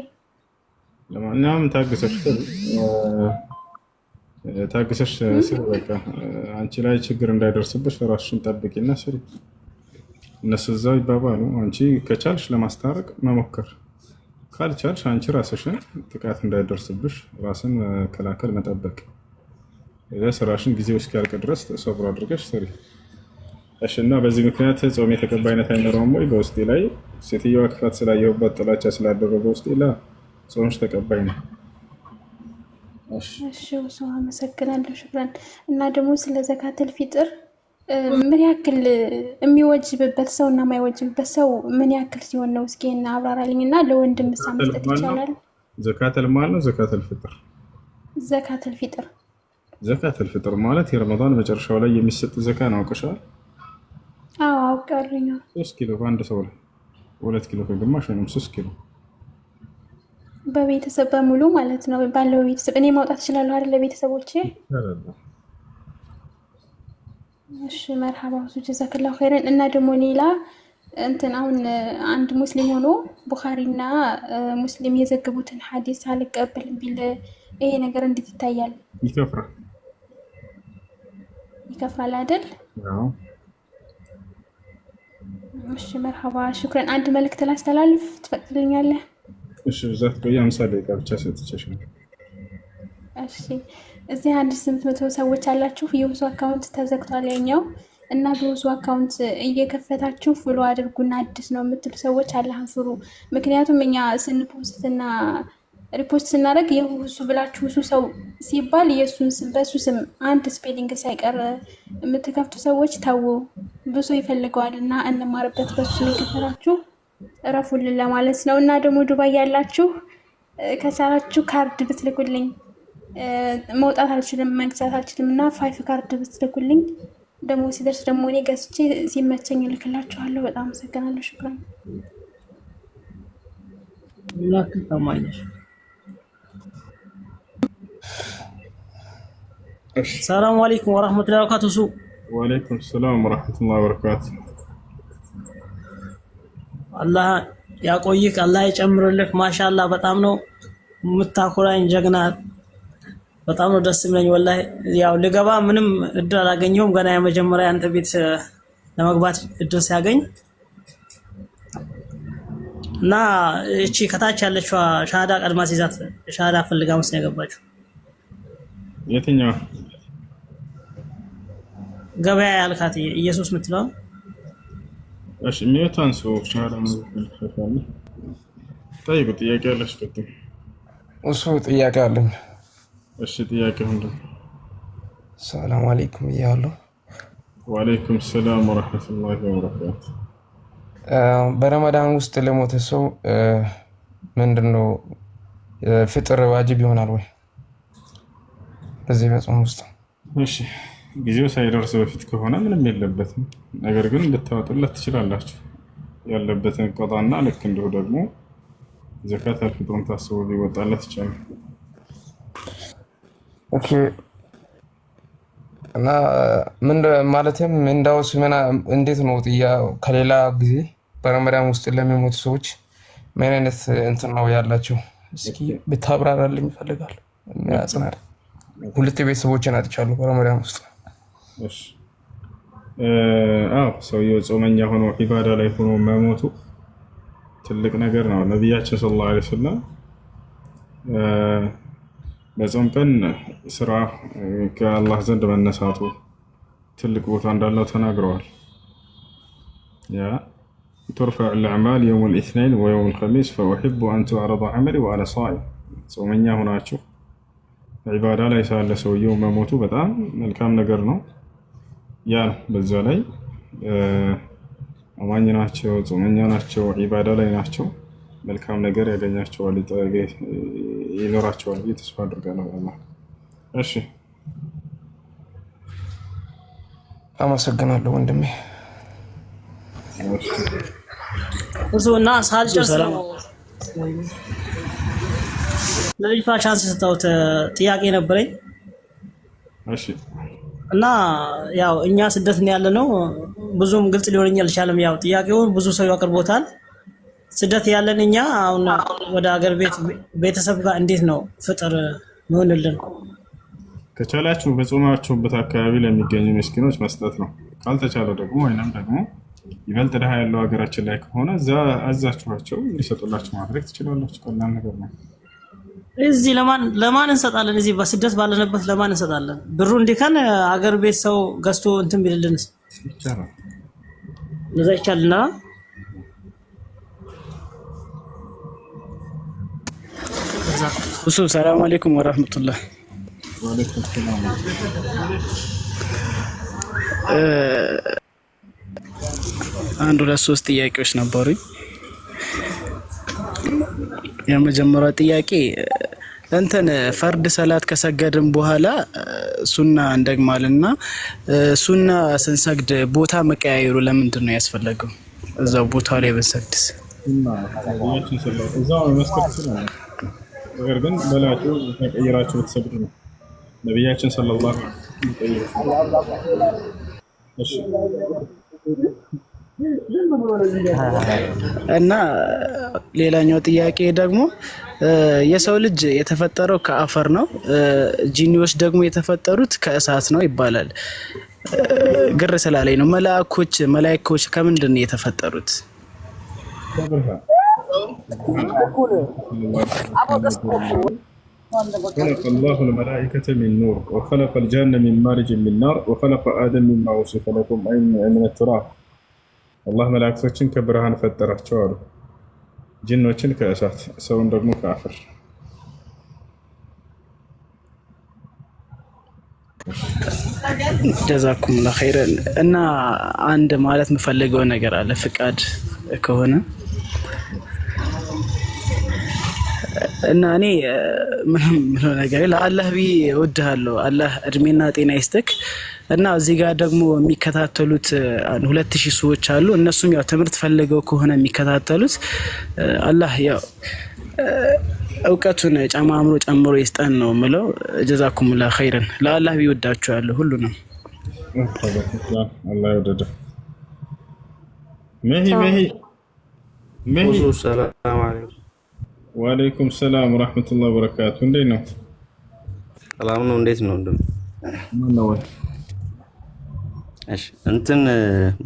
ለማንኛውም ታግሰሽ ስሪ። በቃ አንቺ ላይ ችግር እንዳይደርስብሽ ራስሽን ጠብቂና ስሪ። እነሱ እዛው ይባባሉ። አንቺ ከቻልሽ ለማስታረቅ መሞከር፣ ካልቻልሽ አንቺ ራስሽን ጥቃት እንዳይደርስብሽ ራስን መከላከል መጠበቅ። ስራሽን ጊዜው እስኪያልቅ ድረስ ሰብሮ አድርገሽ ስሪ። እሺ። እና በዚህ ምክንያት ጾም የተቀባይነት አይኖረውም ወይ? በውስጤ ላይ ሴትዮዋ ክፋት ስላየሁበት ጥላቻ ስላደረገ ውስጤ ላ ጾምሽ ተቀባይ ነው። እሺ ሰው አመሰግናለሁ። ሽክራን። እና ደግሞ ስለ ዘካተል ፊጥር ምን ያክል የሚወጅብበት ሰው እና የማይወጅብበት ሰው ምን ያክል ሲሆን ነው? እስኪ እና አብራራልኝና ለወንድም ምሳ መስጠት ይቻላል? ዘካተል ማል ነው ዘካተል ፍጥር። ዘካተል ፊጥር ዘካተል ፍጥር ማለት የረመዳን መጨረሻው ላይ የሚሰጥ ዘካ ነው። አውቀሻል? አዎ አውቃለሁ። 3 ኪሎ በአንድ ሰው ላይ 2 ኪሎ ከግማሽ ወይም 3 ኪሎ በቤተሰብ በሙሉ ማለት ነው። ባለው ቤተሰብ እኔ ማውጣት እችላለሁ አይደል? ለቤተሰቦቼ እሺ መርሐባ ጀዛከላሁ ኸይረን። እና ደግሞ ሌላ እንትን አሁን አንድ ሙስሊም ሆኖ ቡኻሪና ሙስሊም የዘገቡትን ሐዲስ አልቀበልም ቢል ይሄ ነገር እንዴት ይታያል? ይከፍራል። ይከፍራል አይደል? አዎ። እሺ መርሐባ ሽክረን። አንድ መልእክት ላስተላልፍ ትፈቅድልኛለህ? እሺ ብዛት ቆይ 50 ደቂቃ ብቻ ሰጥቼሻለሁ። እሺ እዚህ 1800 ሰዎች አላችሁ። የውሱ አካውንት ተዘግቷል ያኛው እና በውሱ አካውንት እየከፈታችሁ ፍሎ አድርጉና አዲስ ነው የምትሉ ሰዎች አላህን ፍሩ። ምክንያቱም እኛ ስንፖስትና ሪፖስት ስናደርግ የውሱ ብላችሁ ውሱ ሰው ሲባል የሱን ስም በሱ ስም አንድ ስፔሊንግ ሳይቀር የምትከፍቱ ሰዎች ተው፣ ብዙ ይፈልገዋል እና እንማርበት። በሱ ስም የከፈታችሁ እረፉልን ለማለት ነው። እና ደግሞ ዱባይ ያላችሁ ከቻላችሁ ካርድ ብትልኩልኝ መውጣት አልችልም መግዛት አልችልም እና 5 ካርድ ብትልኩልኝ ደግሞ ሲደርስ ደግሞ እኔ ገዝቼ ሲመቸኝ እልክላችኋለሁ። በጣም አመሰግናለሁ። ሽክራን። ላክል ተማኝሽ። ሰላም አለይኩም ወራህመቱላሂ ወበረካቱሁ። ወአለይኩም ሰላም ወራህመቱላሂ ወበረካቱሁ። አላህ ያቆይክ፣ አላህ ይጨምርልህ። ማሻአላህ በጣም ነው የምታኮራኝ ጀግና። በጣም ነው ደስ የሚለኝ ወላሂ። ያው ልገባ ምንም እድል አላገኘሁም ገና የመጀመሪያ አንተ ቤት ለመግባት እድል ሲያገኝ እና እቺ ከታች ያለችው ሻሃዳ ቀድማ ሲይዛት ሻሃዳ ፈልጋ መስነ ያገባችሁ የትኛው ገበያ ያልካት ኢየሱስ ምትለው? እሺ ሚውታን ሰው ሻሃዳ ነው። طيب ጥያቄ አለሽ? ከተም እሱ ጥያቄ አለኝ። እሺ ጥያቄ ምንድን ነው? ሰላም አለይኩም እያለሁ። ወአለይኩም ሰላም ወራህመቱላሂ ወበረካቱ። በረመዳን ውስጥ ለሞተ ሰው ምንድነው ፍጥር ዋጅብ ይሆናል ወይ በዚህ በጾም ውስጥ? እሺ ጊዜው ሳይደርስ በፊት ከሆነ ምንም የለበትም። ነገር ግን ልታወጡለት ትችላላችሁ ያለበትን ቀጣና ልክ እንደው ደግሞ ዘካት አልፍጥሩን ታስቦ ሊወጣለት ይችላል። ኦኬ እና ምን ማለትም እንዳውስ እንዴት ነው ከሌላ ጊዜ በረመዳን ውስጥ ለሚሞቱ ሰዎች ምን አይነት እንትን ነው ያላቸው? እስኪ ብታብራራልኝ እፈልጋለሁ። ያጽናል። ሁለት ቤተሰቦችን አጥቻለሁ በረመዳን ውስጥ። እሺ አዎ ሰውየው ጾመኛ ሆኖ ኢባዳ ላይ ሆኖ መሞቱ ትልቅ ነገር ነው። ነብያችን ሰለላሁ ዐለይሂ ወሰለም በጾም ቀን ስራ ከአላህ ዘንድ መነሳቱ ትልቅ ቦታ እንዳለው ተናግረዋል። ያ ترفع الأعمال يوم الاثنين ويوم الخميس فأحب أن تعرض عملي وأنا صائم ጾመኛ ሆናችሁ ዒባዳ ላይ ሳለ ሰውየው መሞቱ በጣም መልካም ነገር ነው። ያ በዛ ላይ አማኝ ናቸው፣ ጾመኛ ናቸው፣ ዒባዳ ላይ ናቸው። መልካም ነገር ያገኛቸዋል፣ ይኖራቸዋል ብዬ ተስፋ አድርጋለሁ። አላህ እሺ አመሰግናለሁ ወንድሜ። እሱና ሳልጨርስ ነው ለልጅቷ ቻንስ ሰጣሁት። ጥያቄ ነበረኝ። እሺ እና ያው እኛ ስደት ነው ያለነው፣ ብዙም ግልጽ ሊሆንልኝ አልቻለም። ያው ጥያቄውን ብዙ ሰው ያቀርቦታል። ስደት ያለን እኛ አሁን ወደ ሀገር ቤተሰብ ጋር እንዴት ነው ፍጥር ይሆንልን? ከቻላችሁ በጾማችሁበት አካባቢ ለሚገኙ ምስኪኖች መስጠት ነው። ካልተቻለ ደግሞ ወይንም ደግሞ ይበልጥ ደሃ ያለው ሀገራችን ላይ ከሆነ እዛ አዛችኋቸው እንዲሰጡላችሁ ማድረግ ትችላላችሁ። ቀላል ነገር ነው። እዚህ ለማን እንሰጣለን? እዚህ በስደት ባለንበት ለማን እንሰጣለን? ብሩ እንዲከን ሀገር ቤት ሰው ገዝቶ እንትን ቢልልንስ ይቻላል። ለዛ ይቻልና እሱ ሰላም አለይኩም ወራህመቱላህ። ወአለይኩም ሰላም። አንድ ሁለት ሶስት ጥያቄዎች ነበሩኝ። የመጀመሪያው ጥያቄ እንትን ፈርድ ሰላት ከሰገድን በኋላ ሱና እንደግማልና ሱና ስንሰግድ ቦታ መቀያየሩ ለምንድን ነው ያስፈለገው? እዛው ቦታው ላይ ብንሰግድስ? እዛው መስገድ ይችላል። ነገር ግን በላጩ ተቀይራችሁ ብትሰግዱ ነው ነብያችን ሰለላሁ ዐለይሂ ወሰለም። እሺ እና ሌላኛው ጥያቄ ደግሞ የሰው ልጅ የተፈጠረው ከአፈር ነው፣ ጂኒዎች ደግሞ የተፈጠሩት ከእሳት ነው ይባላል። ግር ስላለኝ ነው። መላእክቶች ከምንድን ነው የተፈጠሩት? خلق الله الملائكة من نور وخلق الجن من مارج من نار وخلق آدم مما وصف لكم من التراب. الله ملائكتين كبرهان ፈጠራቸው አሉ። ጂኖችን ከእሳት ሰውን ደግሞ ከአፈር። ጀዛኩሙላህ ኸይረን። እና አንድ ማለት የምፈልገው ነገር አለ ፍቃድ ከሆነ እና እኔ ምንም ነገር ለአላህ ብዬ እወድሃለሁ። አላህ እድሜና ጤና ይስጥክ። እና እዚህ ጋር ደግሞ የሚከታተሉት 2000 ሰዎች አሉ። እነሱም ያው ትምህርት ፈልገው ከሆነ የሚከታተሉት አላህ ያው እውቀቱን ጨምሮ ይስጠን ነው የምለው። ጀዛኩሙላህ ኸይረን። ለአላህ ብዬ እወዳችኋለሁ ሁሉንም። አላህ ይወደደ። መሂ ሰላም አለይኩም። ወአለይኩም ሰላም ወራህመቱላሂ ወበረካቱ። እንዴት ነው? ሰላም ነው። እንዴት ነው? ነው። እሺ እንትን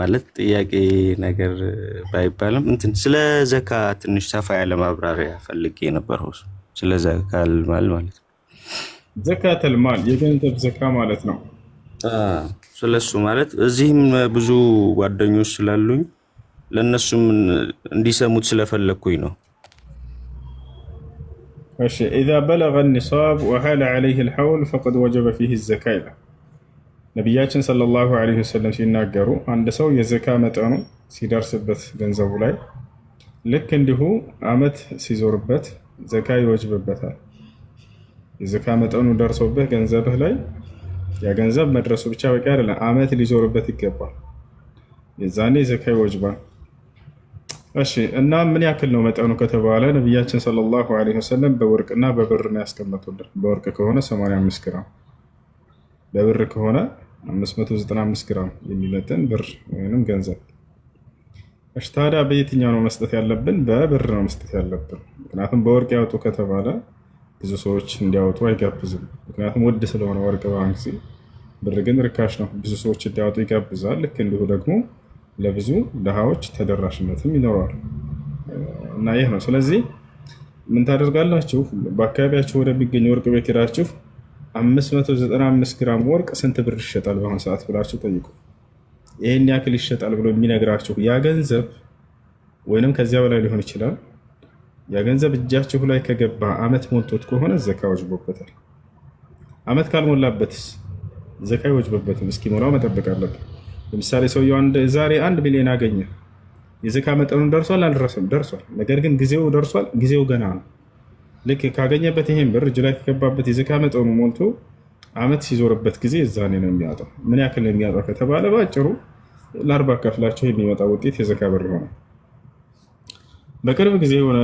ማለት ጥያቄ ነገር ባይባልም እንትን ስለ ዘካ ትንሽ ሰፋ ያለ ማብራሪያ ፈልጌ ነበር። ስለ ዘካል ማል ማለት ነው። ዘካተል ማል የገንዘብ ዘካ ማለት ነው። ስለሱ ማለት እዚህም ብዙ ጓደኞች ስላሉኝ ለነሱም እንዲሰሙት ስለፈለኩኝ ነው። إذا بلغ النصاب وحال عليه الحول فقد وجب فيه الزكاة. ነቢያችን ሰለላሁ ዐለይሂ ወሰለም ሲናገሩ አንድ ሰው የዘካ መጠኑ ሲደርስበት ገንዘቡ ላይ ልክ እንዲሁ አመት ሲዞርበት ዘካ ይወጅብበታል። የዘካ መጠኑ ደርሶበት ገንዘብህ ላይ ያ ገንዘብ መድረሱ ብቻ በቂ አይደለም፣ አመት ሊዞርበት ይገባል። የዛኔ ዘካ ይወጅባል። እሺ እና ምን ያክል ነው መጠኑ ከተባለ ነቢያችን ሰለላሁ ዐለይሂ ወሰለም በወርቅና በብር ነው ያስቀመጡልን። በወርቅ ከሆነ 85 ግራም፣ በብር ከሆነ 595 ግራም የሚመጥን ብር ወይንም ገንዘብ። እሺ ታዲያ በየትኛው ነው መስጠት ያለብን? በብር ነው መስጠት ያለብን። ምክንያቱም በወርቅ ያወጡ ከተባለ ብዙ ሰዎች እንዲያወጡ አይጋብዝም። ምክንያቱም ውድ ስለሆነ ወርቅ በአሁን ጊዜ፣ ብር ግን ርካሽ ነው፣ ብዙ ሰዎች እንዲያወጡ ይጋብዛል። ልክ እንዲሁ ደግሞ ለብዙ ድሃዎች ተደራሽነትም ይኖረዋል እና ይህ ነው። ስለዚህ ምን ታደርጋላችሁ? በአካባቢያችሁ ወደሚገኝ ወርቅ ቤት ሄዳችሁ 595 ግራም ወርቅ ስንት ብር ይሸጣል በአሁኑ ሰዓት ብላችሁ ጠይቁ። ይህን ያክል ይሸጣል ብሎ የሚነግራችሁ ያ ገንዘብ ወይንም ከዚያ በላይ ሊሆን ይችላል። ያ ገንዘብ እጃችሁ ላይ ከገባ አመት ሞልቶት ከሆነ ዘካ ወጅቦበታል። አመት ካልሞላበትስ ዘካ ይወጅበበትም። እስኪሞላው መጠበቅ አለብን። ለምሳሌ ሰውየው ዛሬ 1 ሚሊዮን አገኘ። የዘካ መጠኑን ደርሷል አልደረሰም? ደርሷል። ነገር ግን ጊዜው ደርሷል፣ ጊዜው ገና ነው። ልክ ካገኘበት ይሄን ብር እጅ ላይ ከገባበት የዘካ መጠኑ ሞልቶ አመት ሲዞርበት ጊዜ እዛኔ ነው የሚያወጣው። ምን ያክል ነው የሚያወጣው ከተባለ በአጭሩ ለ40 ከፍላቸው የሚመጣ ውጤት የዘካ ብር ይሆናል። በቅርብ ጊዜ የሆነ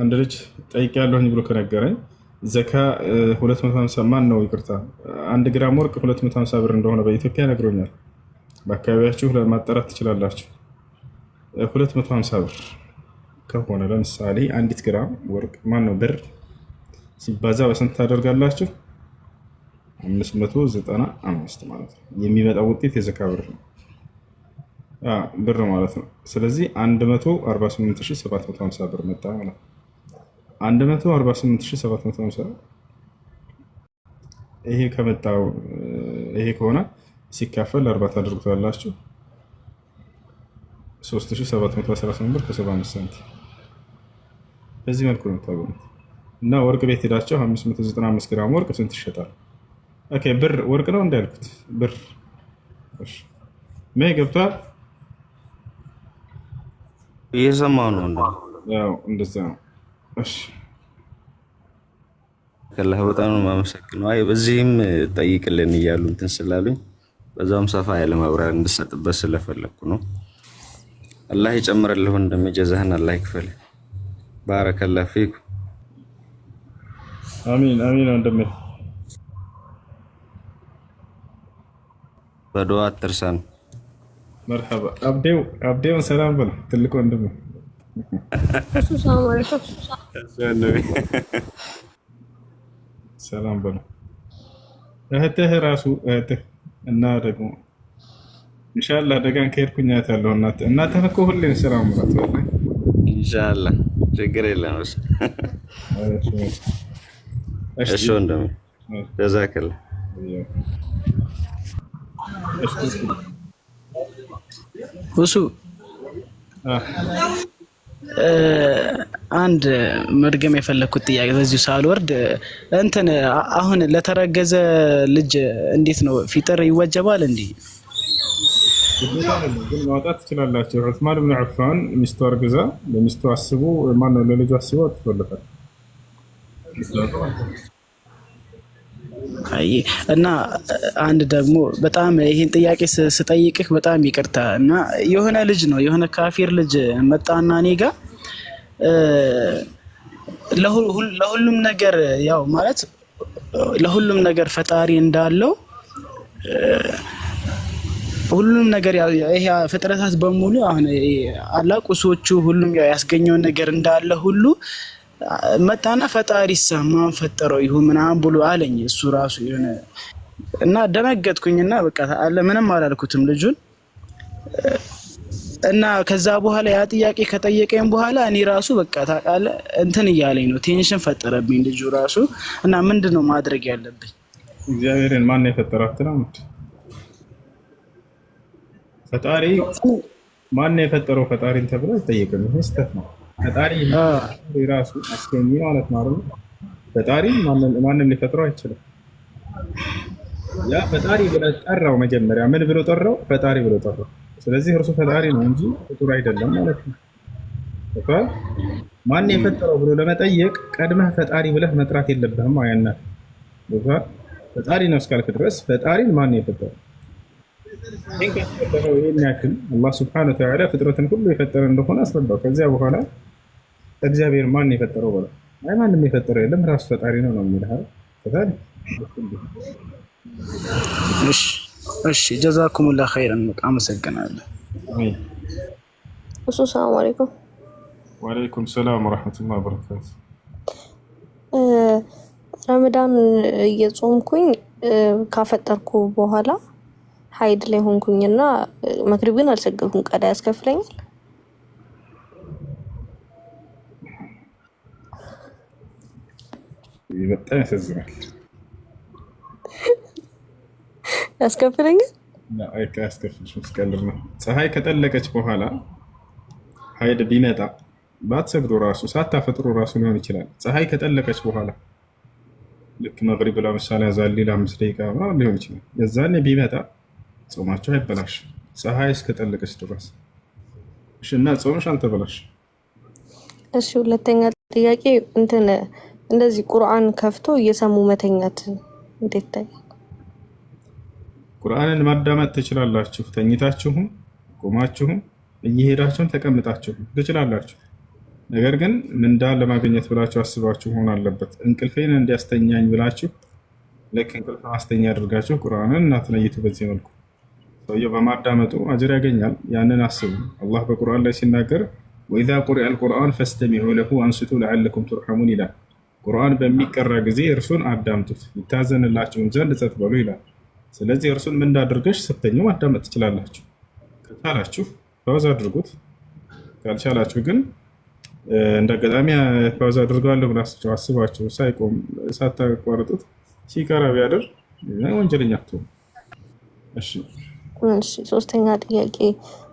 አንድ ልጅ ጠይቄያለሁኝ ብሎ ከነገረኝ ዘካ 250 ማን ነው ይቅርታ 1 ግራም ወርቅ 250 ብር እንደሆነ በኢትዮጵያ ነግሮኛል። በአካባቢያችሁ ለማጣራት ትችላላችሁ። 250 ብር ከሆነ ለምሳሌ 1 ግራም ወርቅ ማን ነው ብር ሲባዛ በስንት ታደርጋላችሁ? 595 ማለት ነው። የሚመጣው ውጤት የዘካ ብር ነው ብር ማለት ነው። ስለዚህ 148750 ብር መጣ ማለት ነው። 148750 ይሄ ከመጣው ይሄ ከሆነ ሲካፈል 40 ታደርጉታላችሁ 3718 ብር ከ75 ሳንቲም። በዚህ መልኩ ነው የምታገኙት። እና ወርቅ ቤት ሄዳችሁ 595 ግራም ወርቅ ስንት ይሸጣል? ኦኬ ብር ወርቅ ነው እንዳልኩት ብር እሺ ምን ገብቷል? እየሰማሁ ነው እንዴ? ያው እንደዛ ነው። እሺ ከላህ በጣም ነው የማመሰግነው። አይ በዚህም ጠይቅልን እያሉ እንትን ስላሉኝ በዛውም ሰፋ ያለ ማብራሪያ እንድሰጥበት ስለፈለኩ ነው። አላህ ይጨምርልህ ወንድሜ፣ ጀዛህን አላህ ይክፈል። ባረከላህ ፊክ። አሚን አሚን ወንድሜ። በዱዓ አትርሳን። መርሐባ አብዴውን ሰላም በል ትልቅ ወንድሜ። ሰላም በል እህትህ ራሱ እህትህ እና ደግሞ ኢንሻአላህ ደጋን ከሄድኩኝ ያለው እናትህ እኮ ሁሌም ስራ ማለት ነው። ኢንሻአላህ ችግር የለም። እሺ ወንድሜ ጀዛከላህ። እሱ አንድ መድገም የፈለኩት ጥያቄ በዚሁ ሳልወርድ እንትን አሁን ለተረገዘ ልጅ እንዴት ነው ፊጥር ይወጀባል እንዴ? ግን ማውጣት ትችላላችሁ። ዑስማን ብን አፍፋን ሚስቱ አርግዛ ለሚስቱ አስቡ ማነው ለልጁ አስቡ አትፈልፋል። አይ እና አንድ ደግሞ በጣም ይሄን ጥያቄ ስጠይቅህ በጣም ይቅርታ እና የሆነ ልጅ ነው የሆነ ካፊር ልጅ መጣና እኔ ጋር ለሁሉም ነገር ያው ማለት ለሁሉም ነገር ፈጣሪ እንዳለው ሁሉም ነገር ይሄ ፍጥረታት በሙሉ አሁን አላቁሶቹ ሁሉም ያው ያስገኘውን ነገር እንዳለ ሁሉ መጣና ፈጣሪ ማን ፈጠረው ይሁን ምናምን ብሎ አለኝ። እሱ ራሱ የሆነ እና ደነገጥኩኝና በቃ አለ ምንም አላልኩትም ልጁን እና ከዛ በኋላ ያ ጥያቄ ከጠየቀኝ በኋላ እኔ ራሱ በቃ ታውቃለህ እንትን እያለኝ ነው፣ ቴንሽን ፈጠረብኝ ልጁ ራሱ እና ምንድነው ማድረግ ያለብኝ? እግዚአብሔርን ማን ነው የፈጠራት ነው? ፈጣሪ ማን ነው የፈጠረው? ፈጣሪን ተብሎ አይጠየቅም። ይሄ ስህተት ነው። ፈጣሪ ራሱ አስገኝ ማለት ነው አይደል? ፈጣሪ ማንም ሊፈጥረው አይችልም። ያ ፈጣሪ ብለህ ጠራው። መጀመሪያ ምን ብሎ ጠራው? ፈጣሪ ብሎ ጠራው። ስለዚህ እርሱ ፈጣሪ ነው እንጂ ፍጡር አይደለም ማለት ነው። ማን የፈጠረው ብሎ ለመጠየቅ ቀድመህ ፈጣሪ ብለህ መጥራት የለብህም። አያናት ፈጣሪ ነው እስካልክ ድረስ ፈጣሪን ማን የፈጠረው? ይህን ያክል አላህ ስብሐነሁ ወተዓላ ፍጥረትን ሁሉ የፈጠረ እንደሆነ አስረዳው። ከዚያ በኋላ እግዚአብሔር ማን የፈጠረው በለው። አይ ማንም የፈጠረው የለም ራሱ ፈጣሪ ነው ነው የሚልህ አይደል? እሺ ጀዛኩሙላህ ኸይረን። አመሰግናለሁ። እሱ ሰላም አለይኩም። ወአለይኩም ሰላም ወራህመቱላሂ ወበረካቱ። ረመዳን እየጾምኩኝ ካፈጠርኩ በኋላ ሀይድ ላይ ሆንኩኝና መግሪብን አልሰገድኩም። ቀዳ ያስከፍለኛል? በጣም ያሳዝናል። ያስከፍለኛል? አይ ያስከፍልሽም ስቀልር ነው። ፀሐይ ከጠለቀች በኋላ ሀይድ ቢመጣ ባትሰግዱ ራሱ ሳታፈጥሩ ራሱ ሊሆን ይችላል። ፀሐይ ከጠለቀች በኋላ ልክ መግሪብ ለምሳሌ ያዛል ሌላ 5 ደቂቃ ሊሆን ይችላል። የዛኔ ቢመጣ ጾማቸው አይበላሽም ፀሐይ እስከጠለቀች ድረስ። እሺ እና ጾምሽ አልተበላሽም። እሺ ሁለተኛ ጥያቄ እንትን እንደዚህ ቁርአን ከፍቶ እየሰሙ መተኛት እንዴት ታያል? ቁርአንን ማዳመጥ ትችላላችሁ። ተኝታችሁም ቆማችሁም እየሄዳችሁም ተቀምጣችሁም ትችላላችሁ። ነገር ግን ምንዳ ለማግኘት ብላችሁ አስባችሁ መሆን አለበት። እንቅልፌን እንዲያስተኛኝ ብላችሁ ልክ እንቅልፍ ማስተኛ አድርጋችሁ ቁርአንን እናትነይቱ። በዚህ መልኩ ሰውየው በማዳመጡ አጅር ያገኛል። ያንን አስቡ። አላህ በቁርአን ላይ ሲናገር ወኢዛ ቁሪአ አልቁርአን ፈስተሚዑ ለሁ አንስቱ ለዐለኩም ቱርሐሙን ይላል። ቁርአን በሚቀራ ጊዜ እርሱን አዳምጡት ይታዘንላችሁም ዘንድ ጸጥ በሉ ይላል። ስለዚህ እርሱን ምን እንዳደርገሽ ስተኙ ማዳመጥ ትችላላችሁ። ከቻላችሁ ፓውዝ አድርጉት። ካልቻላችሁ ግን እንደ አጋጣሚ ፓውዝ አድርገዋለሁ ብላችሁ አስባችሁ ሳይቆም ሳታቋርጡት ሲቀራ ቢያድር ወንጀለኛ አትሆኑ። እሺ ሶስተኛ ጥያቄ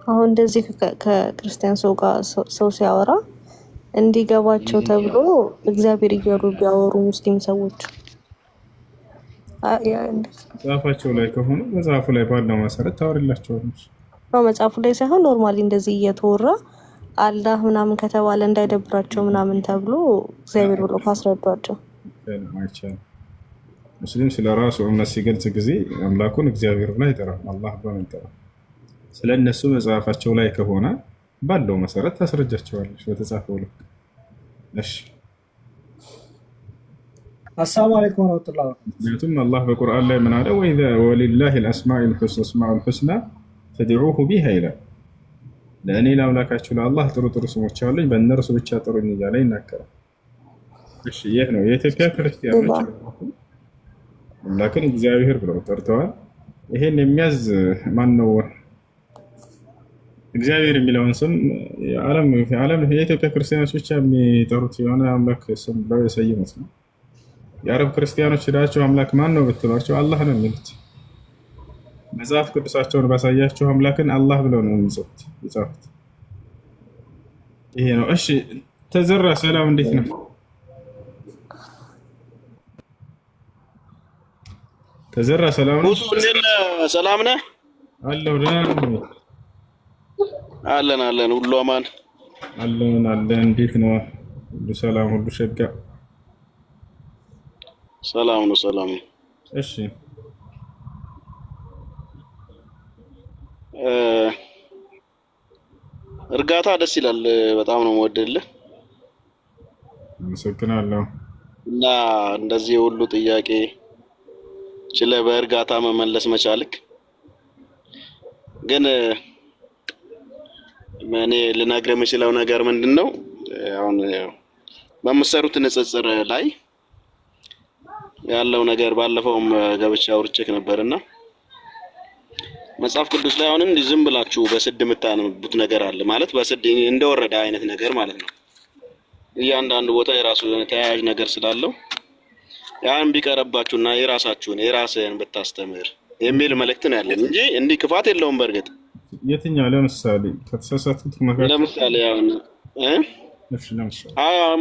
አሁን እንደዚህ ከክርስቲያን ሰው ጋር ሰው ሲያወራ እንዲገባቸው ተብሎ እግዚአብሔር እያሉ ቢያወሩ ሙስሊም ሰዎች መጽሐፋቸው ላይ ከሆነ መጽሐፉ ላይ ባለው መሰረት ታወሪላቸዋለች። መጽሐፉ ላይ ሳይሆን ኖርማሊ እንደዚህ እየተወራ አላህ ምናምን ከተባለ እንዳይደብራቸው ምናምን ተብሎ እግዚአብሔር ብሎ ካስረዷቸው አይቻልም። ሙስሊም ስለ ራሱ እምነት ሲገልጽ ጊዜ አምላኩን እግዚአብሔር ብላ ይጠራል። አላህ በምን ይጠራል? ስለ እነሱ መጽሐፋቸው ላይ ከሆነ ባለው መሰረት ታስረጃቸዋለች በተጻፈው ልክ። እሺ አሰላሙ አለይኩም ወራህመቱላሂ ወበረካቱህ። ምክንያቱም አላህ በቁርአን ላይ ምን አለ? ወሊላሂል አስማኡል ሁስና ፈድዑሁ ቢሃ ይላል። ለእኔ ለአምላካችሁ ለአላህ ጥሩ ጥሩ ስሞች አሉኝ በእነርሱ ብቻ ጥሩኝ እያለ ይናገራል። እሺ ይህ ነው የኢትዮጵያ ክርስቲያኖች አምላክን እግዚአብሔር ብለው ጠርተዋል። ይሄን የሚያዝ ማን ነው? እግዚአብሔር የሚለውን ስም የዓለም የኢትዮጵያ ክርስቲያኖች ብቻ የሚጠሩት የሆነ አምላክ ስም ብለው የሰየሙት ነው። የአረብ ክርስቲያኖች ሄዳቸው አምላክ ማን ነው ብትሏቸው አላህ ነው የሚሉት። መጽሐፍ ቅዱሳቸውን ባሳያቸው አምላክን አላህ ብለው ነው የሚጽፉት። ይሄ ነው። እሺ ተዘራ ሰላም እንዴት ነው? ተዘራ ሰላም ነው? ሰላም ነህ? አለሁ ደህና ነኝ። አለን ሁሉ አማን አለን። እንዴት ነው? ሁሉ ሰላም፣ ሁሉ ሸጋ? ሰላም ነው። እሺ እርጋታ ደስ ይላል። በጣም ነው የምወደድልህ። አመሰግናለሁ። እና እንደዚህ ሁሉ ጥያቄ ችለ በእርጋታ መመለስ መቻልክ ግን እኔ ልነግርህ የምችለው ነገር ምንድነው? አሁን በምትሰሩት ንጽጽር ላይ ያለው ነገር ባለፈውም ገብቼ አውርቼክ ነበርና መጽሐፍ ቅዱስ ላይ አሁን እንዲህ ዝም ብላችሁ በስድ የምታነቡት ነገር አለ ማለት በስድ እንደወረደ አይነት ነገር ማለት ነው። እያንዳንዱ ቦታ የራሱ ተያያዥ ነገር ስላለው ያን ቢቀርባችሁና የራስህን ብታስተምር የሚል መልእክት ነው ያለን እንጂ እንዲህ ክፋት የለውም። በእርግጥ የትኛው ለምሳሌ ከተሳሳቱት መካከል ለምሳሌ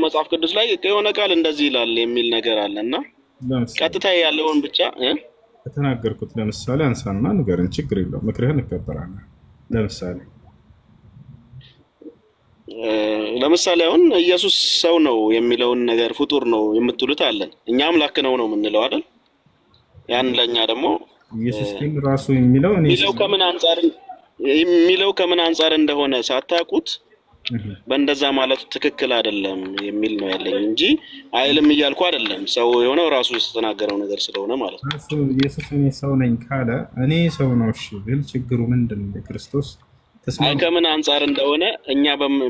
መጽሐፍ ቅዱስ ላይ የሆነ ቃል እንደዚህ ይላል የሚል ነገር አለና ቀጥታ ያለውን ብቻ ከተናገርኩት ለምሳሌ አንሳና ንገረን፣ ችግር የለውም። ምክርህን እቀበላለሁ። ለምሳሌ አሁን ኢየሱስ ሰው ነው የሚለውን ነገር ፍጡር ነው የምትሉት አለን። እኛ አምላክ ነው የምንለው አይደል? ያን ለኛ ደግሞ ኢየሱስ ግን ራሱ የሚለው ከምን አንፃር እንደሆነ ሳታውቁት በእንደዛ ማለቱ ትክክል አይደለም የሚል ነው ያለኝ እንጂ አይልም እያልኩ አይደለም። ሰው የሆነው ራሱ የተናገረው ነገር ስለሆነ ማለት ነው። ኢየሱስ እኔ ሰው ነኝ ካለ እኔ ሰው ነው እሺ ብል ችግሩ ምንድነው? ክርስቶስ ከምን አንፃር እንደሆነ እኛ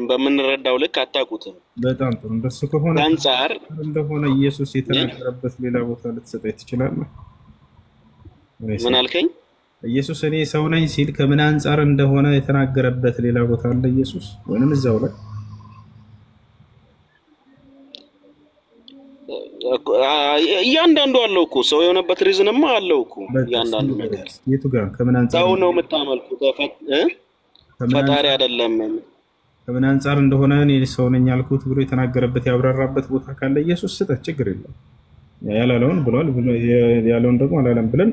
በምንረዳው ልክ አታውቁትም። በጣም ጥሩ። እንደሱ ከሆነ አንፃር እንደሆነ ኢየሱስ የተናገረበት ሌላ ቦታ ልትሰጠኝ ትችላለህ? ምን አልከኝ? ኢየሱስ እኔ ሰው ነኝ ሲል ከምን አንፃር እንደሆነ የተናገረበት ሌላ ቦታ አለ ኢየሱስ? ወይንም እዛው ላይ እያንዳንዱ አለው እኮ ሰው የሆነበት ሪዝንማ አለው እኮ እያንዳንዱ ነገር። የቱ ጋር ከምን አንፃር ሰው ነው የምታመልኩት ፈጣሪ አይደለም? ከምን አንፃር እንደሆነ እኔ ሰው ነኝ ያልኩት ብሎ የተናገረበት ያብራራበት ቦታ ካለ ኢየሱስ ስጠት፣ ችግር የለም። ያላለውን ብሏል ያለውን ደግሞ አላለም ብለን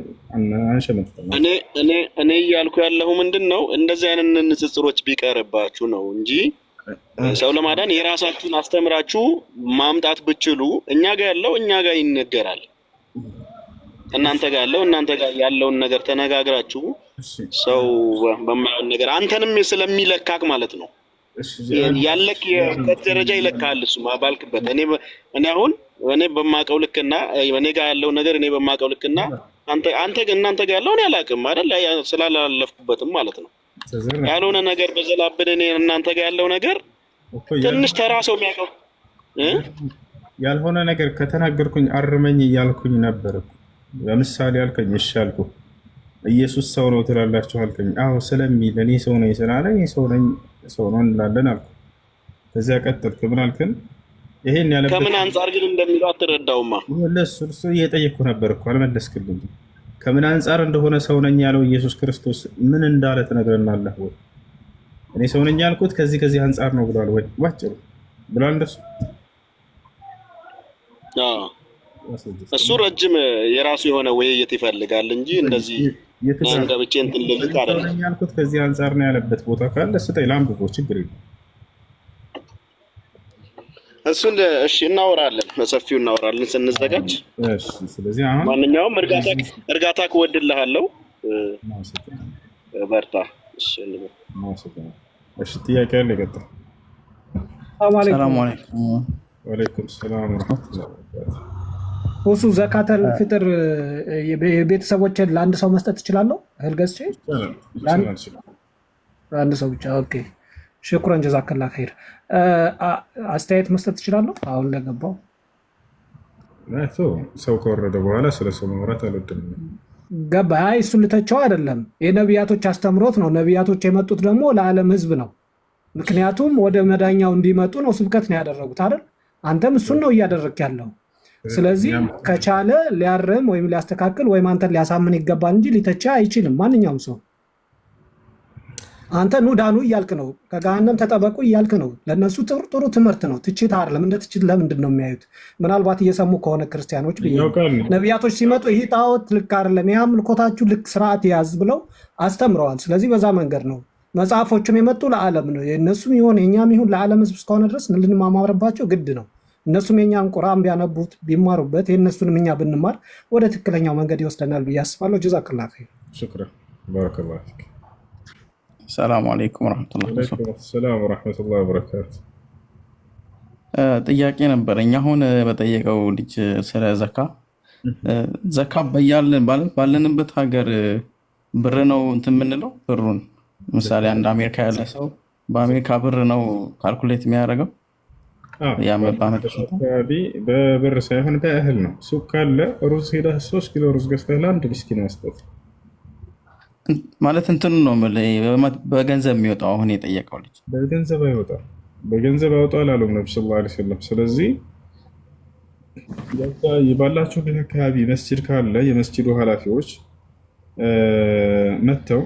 አንሸመጥም። እኔ እያልኩ ያለሁ ምንድነው እንደዚህ አይነት ንጽጽሮች ቢቀርባችሁ ነው እንጂ ሰው ለማዳን የራሳችሁን አስተምራችሁ ማምጣት ብችሉ እኛ ጋር ያለው እኛ ጋር ይነገራል፣ እናንተ ጋር ያለው እናንተ ጋር ያለውን ነገር ተነጋግራችሁ ሰው በማይሆን ነገር አንተንም ስለሚለካክ ማለት ነው ያለክ የእውቀት ደረጃ ይለካል። እሱ ባልክበት እኔ አሁን እኔ በማውቀው ልክና እኔ ጋር ያለው ነገር እኔ በማውቀው ልክና እናንተ ጋር ያለው እኔ አላውቅም አይደል? ስላላለፍኩበትም ማለት ነው። ያልሆነ ነገር በዘላብን እኔ እናንተ ጋር ያለው ነገር ትንሽ ተራ ሰው የሚያውቀው ያልሆነ ነገር ከተናገርኩኝ አርመኝ እያልኩኝ ነበር። ለምሳሌ አልከኝ፣ እሺ አልኩ። ኢየሱስ ሰው ነው ትላላችሁ አልከኝ። አዎ ስለሚል እኔ ሰው ነኝ ስላለ እኔ ሰው ነኝ ሰው ነው እንላለን አልኩ። ከዚያ ቀጥልክ ምን አልከን? ይሄን ያለበት ከምን አንፃር ግን እንደሚለው አትረዳውማ። እሱ እየጠየቅኩ ነበር እኮ አልመለስክልኝም። ከምን አንፃር እንደሆነ ሰው ነኝ ያለው ኢየሱስ ክርስቶስ ምን እንዳለ ትነግረናለህ ወይ? እኔ ሰው ነኝ ያልኩት ከዚህ አንፃር ነው ብሏል ወይ? ባጭሩ ብሏል እንደሱ። እሱ ረጅም የራሱ የሆነ ውይይት ይፈልጋል እንጂ እንደዚህ ገብቼ እንትን ልልክ አይደለም ያልኩት። ከዚህ አንጻር ነው ያለበት ቦታ ካለ ስጠኝ ላንብቦ፣ ችግር የለም። እሱን እሺ እናወራለን፣ በሰፊው እናወራለን ስንዘጋጅ። እሺ ስለዚህ አሁን ማንኛውም እርጋታ ክወድልሃለሁ፣ በርታ። እሺ እሺ ጥያቄ አለ? ይቀጥል። ሰላም አለይኩም። ወአለይኩም ሰላም ወራህመቱላሂ ወበረካቱ። ሁሱ ዘካተል ፍጥር የቤተሰቦችን ለአንድ ሰው መስጠት እችላለሁ? እህል ገዝቼ ለአንድ ሰው ብቻ? ኦኬ ሽኩረን ጀዛከላ ኸይር። አስተያየት መስጠት እችላለሁ? አሁን ለገባው ሰው ከወረደ በኋላ ስለ ሰው ማውራት አልወድም። ገባ። እሱን ልተቸው አይደለም፣ የነቢያቶች አስተምሮት ነው። ነቢያቶች የመጡት ደግሞ ለዓለም ህዝብ ነው። ምክንያቱም ወደ መዳኛው እንዲመጡ ነው ስብከት ነው ያደረጉት አይደል? አንተም እሱን ነው እያደረግ ያለው። ስለዚህ ከቻለ ሊያርም ወይም ሊያስተካክል ወይም አንተን ሊያሳምን ይገባል እንጂ ሊተቻ አይችልም ማንኛውም ሰው። አንተ ኑ ዳኑ እያልክ ነው፣ ከገሃነም ተጠበቁ እያልክ ነው። ለእነሱ ጥሩ ትምህርት ነው፣ ትችት አይደለም። እንደ ትችት ለምንድን ነው የሚያዩት? ምናልባት እየሰሙ ከሆነ ክርስቲያኖች ነቢያቶች ሲመጡ ይህ ጣዖት ልክ አይደለም፣ ይህ አምልኮታችሁ ልክ ስርዓት ያዝ ብለው አስተምረዋል። ስለዚህ በዛ መንገድ ነው መጽሐፎችም የመጡ ለዓለም ነው። የእነሱም ይሆን የእኛም ይሁን ለዓለም ህዝብ እስከሆነ ድረስ ልንማማርባቸው ግድ ነው። እነሱም የእኛን ቁርአን ቢያነቡት ቢማሩበት የእነሱንም እኛ ብንማር ወደ ትክክለኛው መንገድ ይወስደናል ብዬ አስባለሁ። ጀዛክላ ኸይር። ሽክራን ባረከላሁ ፊክ። ሰላም አለይኩም ወራህመቱላሂ ወበረካቱ። ጥያቄ ነበረኝ። አሁን በጠየቀው ልጅ ስለ ዘካ ባለንበት ሀገር ብር ነው እንትን የምንለው ብሩን ምሳሌ አንድ አሜሪካ ያለ ሰው በአሜሪካ ብር ነው ካልኩሌት የሚያደርገው። አካባቢ በብር ሳይሆን በእህል ነው። ሱቅ ካለ ሩዝ ሄደህ 3 ኪሎ ሩዝ ገዝተህ ለአንድ ምስኪን መስጠት ማለት እንትኑ ነው በገንዘብ የሚወጣው። አሁን የጠየቀው ልጅ በገንዘብ አይወጣም። በገንዘብ ያወጣ አላሉም ነቢ ሰለላሁ ዐለይሂ ወሰለም። ስለዚህ ባላቸው አካባቢ መስጂድ ካለ የመስጂዱ ኃላፊዎች መጥተው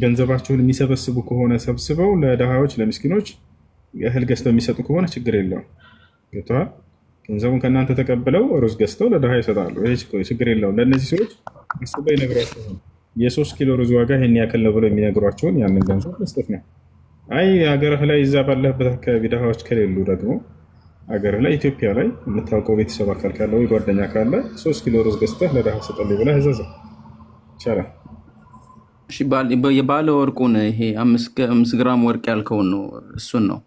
ገንዘባቸውን የሚሰበስቡ ከሆነ ሰብስበው ለድሃዎች ለምስኪኖች እህል ገዝተው የሚሰጡ ከሆነ ችግር የለውም። ገብቶሃል? ገንዘቡን ከእናንተ ተቀብለው ሩዝ ገዝተው ለድሃ ይሰጣሉ። ይሄ ችግር የለውም። ለእነዚህ ሰዎች አስበው ይነግሯቸዋል። የ3 ኪሎ ሩዝ ዋጋ ይሄን ያክል ነው ብለው የሚነግሯቸውን ያንን ገንዘብ መስጠት ነው። አይ ሀገርህ ላይ እዛ ባለህበት አካባቢ ድሃዎች ከሌሉ ደግሞ ሀገርህ ላይ ኢትዮጵያ ላይ የምታውቀው ቤተሰብ አካል ካለ ወይ ጓደኛ ካለ 3 ኪሎ ሩዝ ገዝተህ ለድሃ ስጠልኝ ብለህ እዘዘው ይቻላል። የባለ ወርቁን ይሄ 5 ግራም ወርቅ ያልከውን ነው እሱን ነው።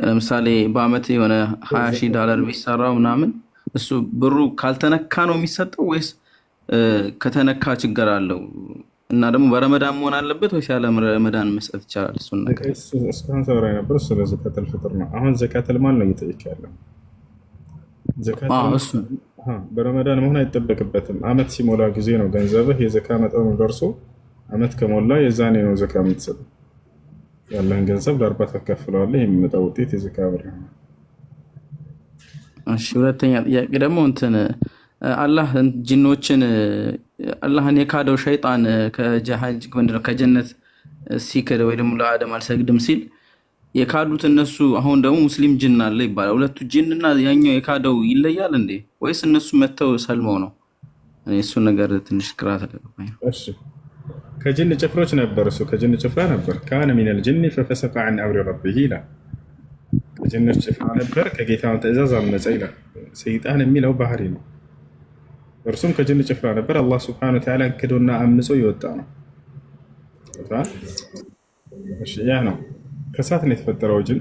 ለምሳሌ በአመት የሆነ $20,000 ቢሰራው ምናምን እሱ ብሩ ካልተነካ ነው የሚሰጠው ወይስ ከተነካ ችግር አለው? እና ደግሞ በረመዳን መሆን አለበት ወይስ ያለ ረመዳን መስጠት ይቻላል? እሱን ነገር እስካሁን ሰራ ነበር። ስለ ዘካተል ፍጥር ነው። አሁን ዘካተል ማል ነው እየጠየቀ ያለው። ዘካተል በረመዳን መሆን አይጠበቅበትም። አመት ሲሞላ ጊዜ ነው ገንዘብህ የዘካ መጠኑ ደርሶ አመት ከሞላ የዛኔ ነው ዘካ የምትሰጠው። ያለህን ገንዘብ ለ40 ታካፍለዋለህ። የሚመጣው ውጤት የዘካ ብር ነው። እሺ ሁለተኛ ጥያቄ ደግሞ እንትን አላህ ጂኖችን አላህን የካደው ሸይጣን ከጀነት ሲክድ ወይ ደግሞ ለአደም አልሰግድም ሲል የካዱት እነሱ አሁን ደግሞ ሙስሊም ጂን አለ ይባላል። ሁለቱ ጂንና ያኛው የካደው ይለያል እንዴ ወይስ እነሱ መተው ሰልመው ነው? እሱ ነገር ትንሽ ግራ ተገባኝ። እሺ ከጅን ጭፍሮች ነበር። እሱ ከጅን ጭፍራ ነበር። ካነ ሚነል ጅን ፈፈሰቀ ዐን አምሪ ረቢሂ ይላል። ከጅኖች ጭፍራ ነበር፣ ከጌታው ትእዛዝ አመፀ ይላል። ሰይጣን የሚለው ባህሪ ነው። እርሱም ከጅን ጭፍራ ነበር። አላህ ሱብሓነሁ ወተዓላ ክዶና አምጾ የወጣ ነው። ያ ነው። ከእሳት ነው የተፈጠረው ጅን።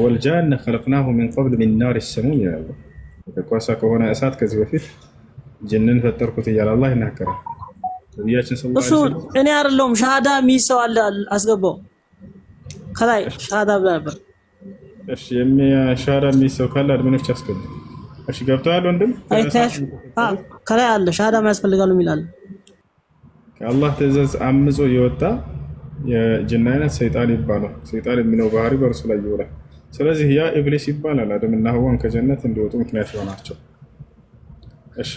ወልጃነ ኸለቅናሁ ሚን ቀብል ሚን ናሪ ሰሙም ይላል። ከኳሳ ከሆነ እሳት ከዚህ በፊት ጅንን ፈጠርኩት እያለ አላህ ይናገራል። እሱ እኔ አይደለሁም ሻሃዳ የሚይዝ ሰው አለ፣ አስገባው ከላይ ሻሃዳ ብላ ነበር። እሺ ሻሃዳ የሚይዝ ሰው ካለ አድሚኖች አስገቡ። እሺ ገብተዋል ወንድም? ከላይ አለ ሻሃዳ ያስፈልጋሉ የሚላል። ከአላህ ትእዛዝ አምጾ የወጣ የጅን አይነት ሰይጣን ይባላል። ሰይጣን የሚለው ባህሪ በእርሱ ላይ ይውላል። ስለዚህ ያ ኢብሊስ ይባላል። አደምና ሐዋን ከጀነት እንዲወጡ ምክንያት ይሆናቸው። እሺ